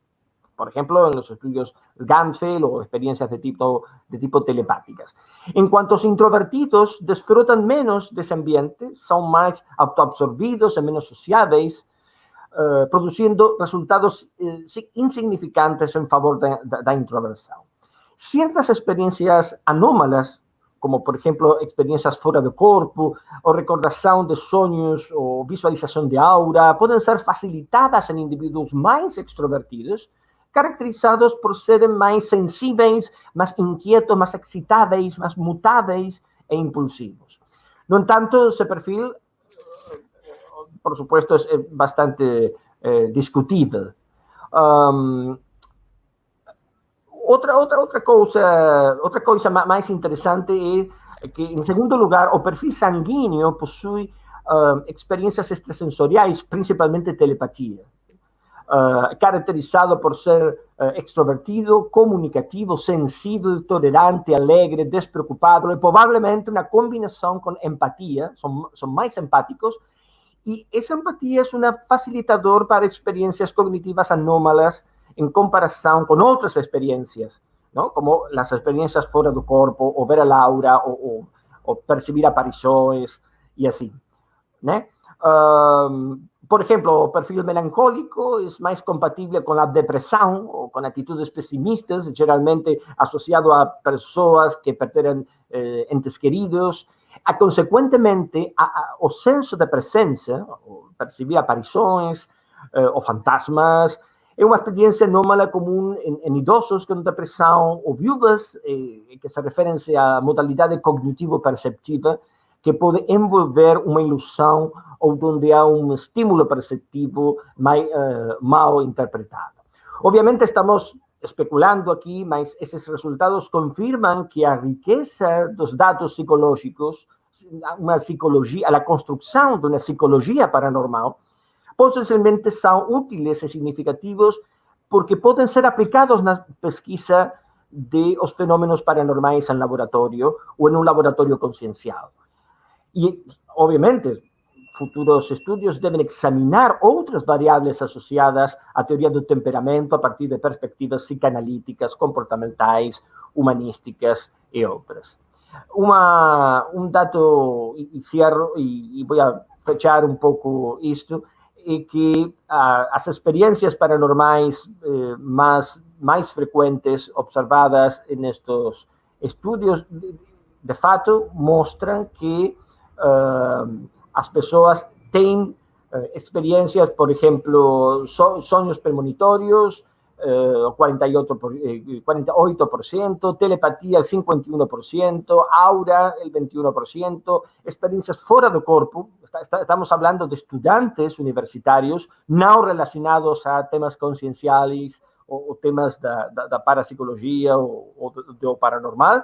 Por exemplo, en los estudios Ganfeld o experiencias de tipo telepáticas. En cuanto aos introvertidos, desfrutan menos desse ambiente, são mais autoabsorvidos e menos sociáveis, produzindo resultados insignificantes em favor da introversão. Certas experiências anômalas, como, por exemplo, experiências fora do corpo, ou recordação de sonhos, ou visualização de aura, podem ser facilitadas em indivíduos mais extrovertidos, caracterizados por serem mais sensíveis, mais inquietos, mais excitáveis, mais mutáveis e impulsivos. No entanto, esse perfil, por supuesto, é bastante discutível. Outra coisa mais interessante é que, em segundo lugar, o perfil sanguíneo possui experiências extrasensoriais, principalmente telepatia. Caracterizado por ser extrovertido, comunicativo, sensível, tolerante, alegre, despreocupado, e provavelmente uma combinação com empatia, são mais empáticos, e essa empatia é um facilitador para experiências cognitivas anômalas em comparação com outras experiências, não? Como as experiências fora do corpo, ou ver a aura, ou perceber aparições, e assim, né? Por exemplo, o perfil melancólico é mais compatível com a depressão ou com atitudes pessimistas, geralmente associado a pessoas que perderam entes queridos. Consequentemente, o senso de presença, perceber aparições ou fantasmas, é uma experiência anômala comum em idosos com depressão ou viúvas, que se referem à modalidade cognitivo-perceptiva, que pode envolver uma ilusão ou onde há um estímulo perceptivo mal interpretado. Obviamente estamos especulando aqui, mas esses resultados confirmam que a riqueza dos dados psicológicos, a construção de uma psicologia paranormal, potencialmente são úteis e significativos porque podem ser aplicados na pesquisa dos fenômenos paranormais em laboratório ou em um laboratório consciencial. E, obviamente, futuros estudios deben examinar outras variáveis associadas à teoria do temperamento a partir de perspectivas psicanalíticas, comportamentais, humanísticas e outras. Um dado, e cierro, e vou fechar um pouco isto, é que as experiências paranormais mais frequentes observadas nestes estudos, de fato, mostram que as pessoas têm experiências, por exemplo, sonhos premonitórios, 48%, telepatía el 51%, aura el 21%, experiencias fora do corpo. Estamos hablando de estudantes universitarios não relacionados a temas conscienciales ou temas da parapsicologia ou do paranormal.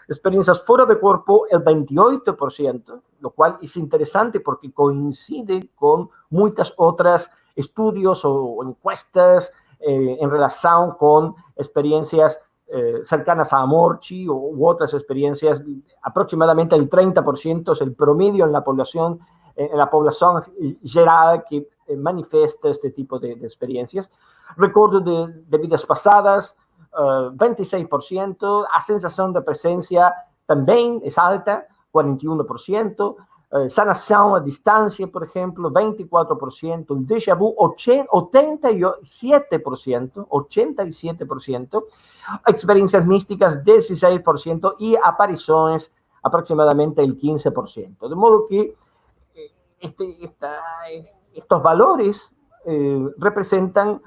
Experiencias fora do corpo, el 28%, lo cual es interesante porque coincide con muitas outras estudios ou encuestas en relación con experiencias cercanas a morte u otras experiencias. Aproximadamente el 30% es el promedio en la población general que manifiesta este tipo de experiencias. Recuerdo de vidas pasadas, 26%, a sensación de presencia también es alta, 41%, sanação a distância, por exemplo, 24%, o déjà vu, 87%, experiências místicas, 16%, e aparições, aproximadamente el 15%. De modo que estos valores representan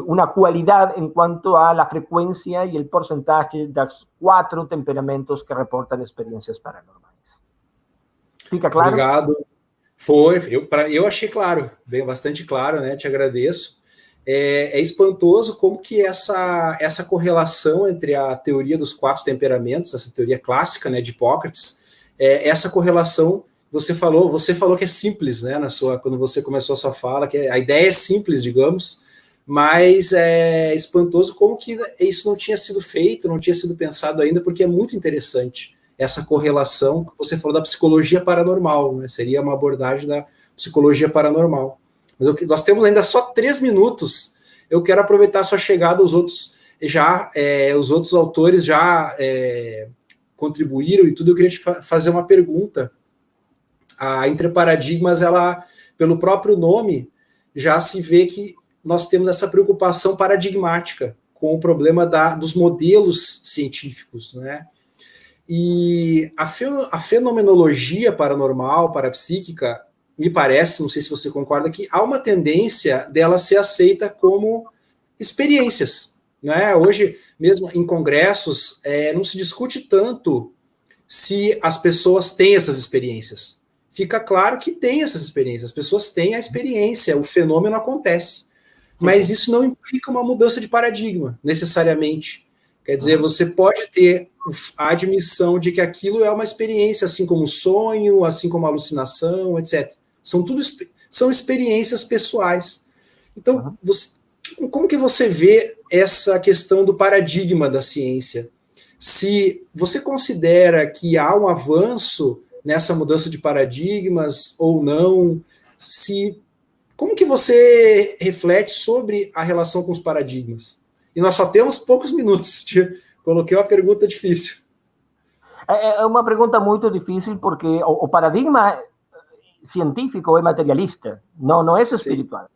una cualidad en cuanto a la frecuencia y el porcentaje de los 4 temperamentos que reportan experiencias paranormales. Fica claro? Obrigado. Eu achei claro, bastante claro, né? Te agradeço. É espantoso como que essa correlação entre a teoria dos 4 temperamentos, essa teoria clássica, né, de Hipócrates, essa correlação, você falou que é simples, né, quando você começou a sua fala, que a ideia é simples, digamos, mas é espantoso como que isso não tinha sido feito, não tinha sido pensado ainda, porque é muito interessante essa correlação que você falou da psicologia paranormal, né? Seria uma abordagem da psicologia paranormal. Mas nós temos ainda só 3 minutos. Eu quero aproveitar a sua chegada, os outros autores já contribuíram e tudo. Eu queria te fazer uma pergunta. A Entre Paradigmas, ela, pelo próprio nome, já se vê que nós temos essa preocupação paradigmática com o problema dos modelos científicos, né? E a fenomenologia paranormal, parapsíquica, me parece, não sei se você concorda, que há uma tendência dela ser aceita como experiências, né? Hoje, mesmo em congressos, não se discute tanto se as pessoas têm essas experiências. Fica claro que tem essas experiências, as pessoas têm a experiência, o fenômeno acontece. Mas isso não implica uma mudança de paradigma, necessariamente. Quer dizer, você pode ter a admissão de que aquilo é uma experiência, assim como o sonho, assim como a alucinação, etc. São experiências pessoais. Então, como que você vê essa questão do paradigma da ciência? Se você considera que há um avanço nessa mudança de paradigmas ou não, como que você reflete sobre a relação com os paradigmas? E nós só temos poucos minutos. Coloquei uma pergunta difícil. É uma pergunta muito difícil porque o paradigma científico é materialista, não é espiritual.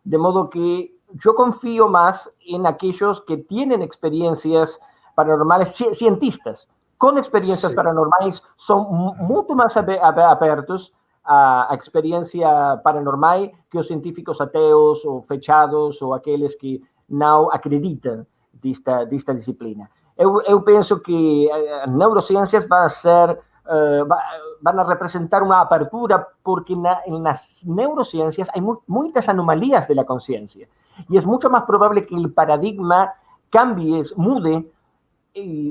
De modo que eu confio mais em aqueles que têm experiências paranormais, cientistas, com experiências paranormais, são muito mais abertos à experiência paranormal que os científicos ateus ou fechados ou aqueles que não acreditam desta disciplina. Eu penso que as neurociências vão representar uma abertura porque nas neurociências há muitas anomalias da consciência e é muito mais provável que o paradigma cambie, mude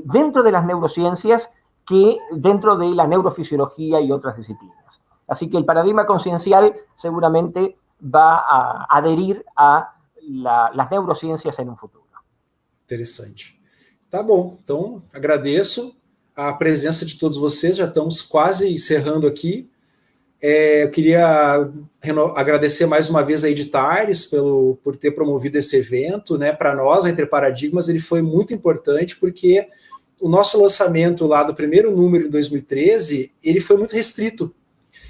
dentro das neurociências que dentro da neurofisiologia e outras disciplinas. Assim que o paradigma consciencial seguramente vai aderir a las neurociências em um futuro. Interessante. Tá bom, então agradeço a presença de todos vocês, já estamos quase encerrando aqui. Eu queria agradecer mais uma vez a Editares por ter promovido esse evento, né? Para nós, a Entre Paradigmas, ele foi muito importante porque o nosso lançamento lá do primeiro número em 2013, ele foi muito restrito.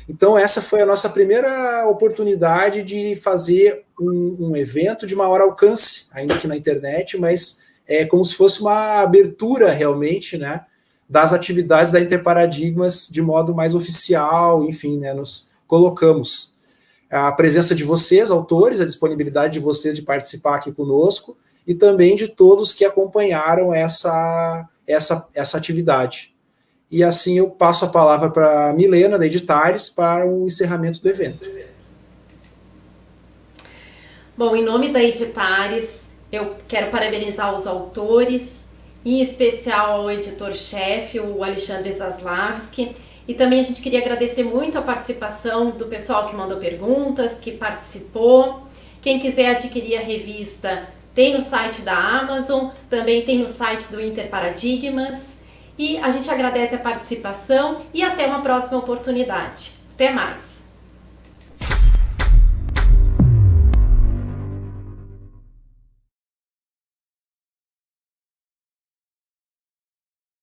Então, essa foi a nossa primeira oportunidade de fazer um evento de maior alcance, ainda que na internet, mas é como se fosse uma abertura realmente, né, das atividades da Interparadigmas de modo mais oficial, enfim, né, nos colocamos. A presença de vocês, autores, a disponibilidade de vocês de participar aqui conosco e também de todos que acompanharam essa atividade. E assim eu passo a palavra para a Milena, da Editares, para o encerramento do evento. Bom, em nome da Editares, eu quero parabenizar os autores, em especial ao editor-chefe, o Alexandre Zaslavski, e também a gente queria agradecer muito a participação do pessoal que mandou perguntas, que participou. Quem quiser adquirir a revista, tem no site da Amazon, também tem no site do Interparadigmas. E a gente agradece a participação e até uma próxima oportunidade. Até mais!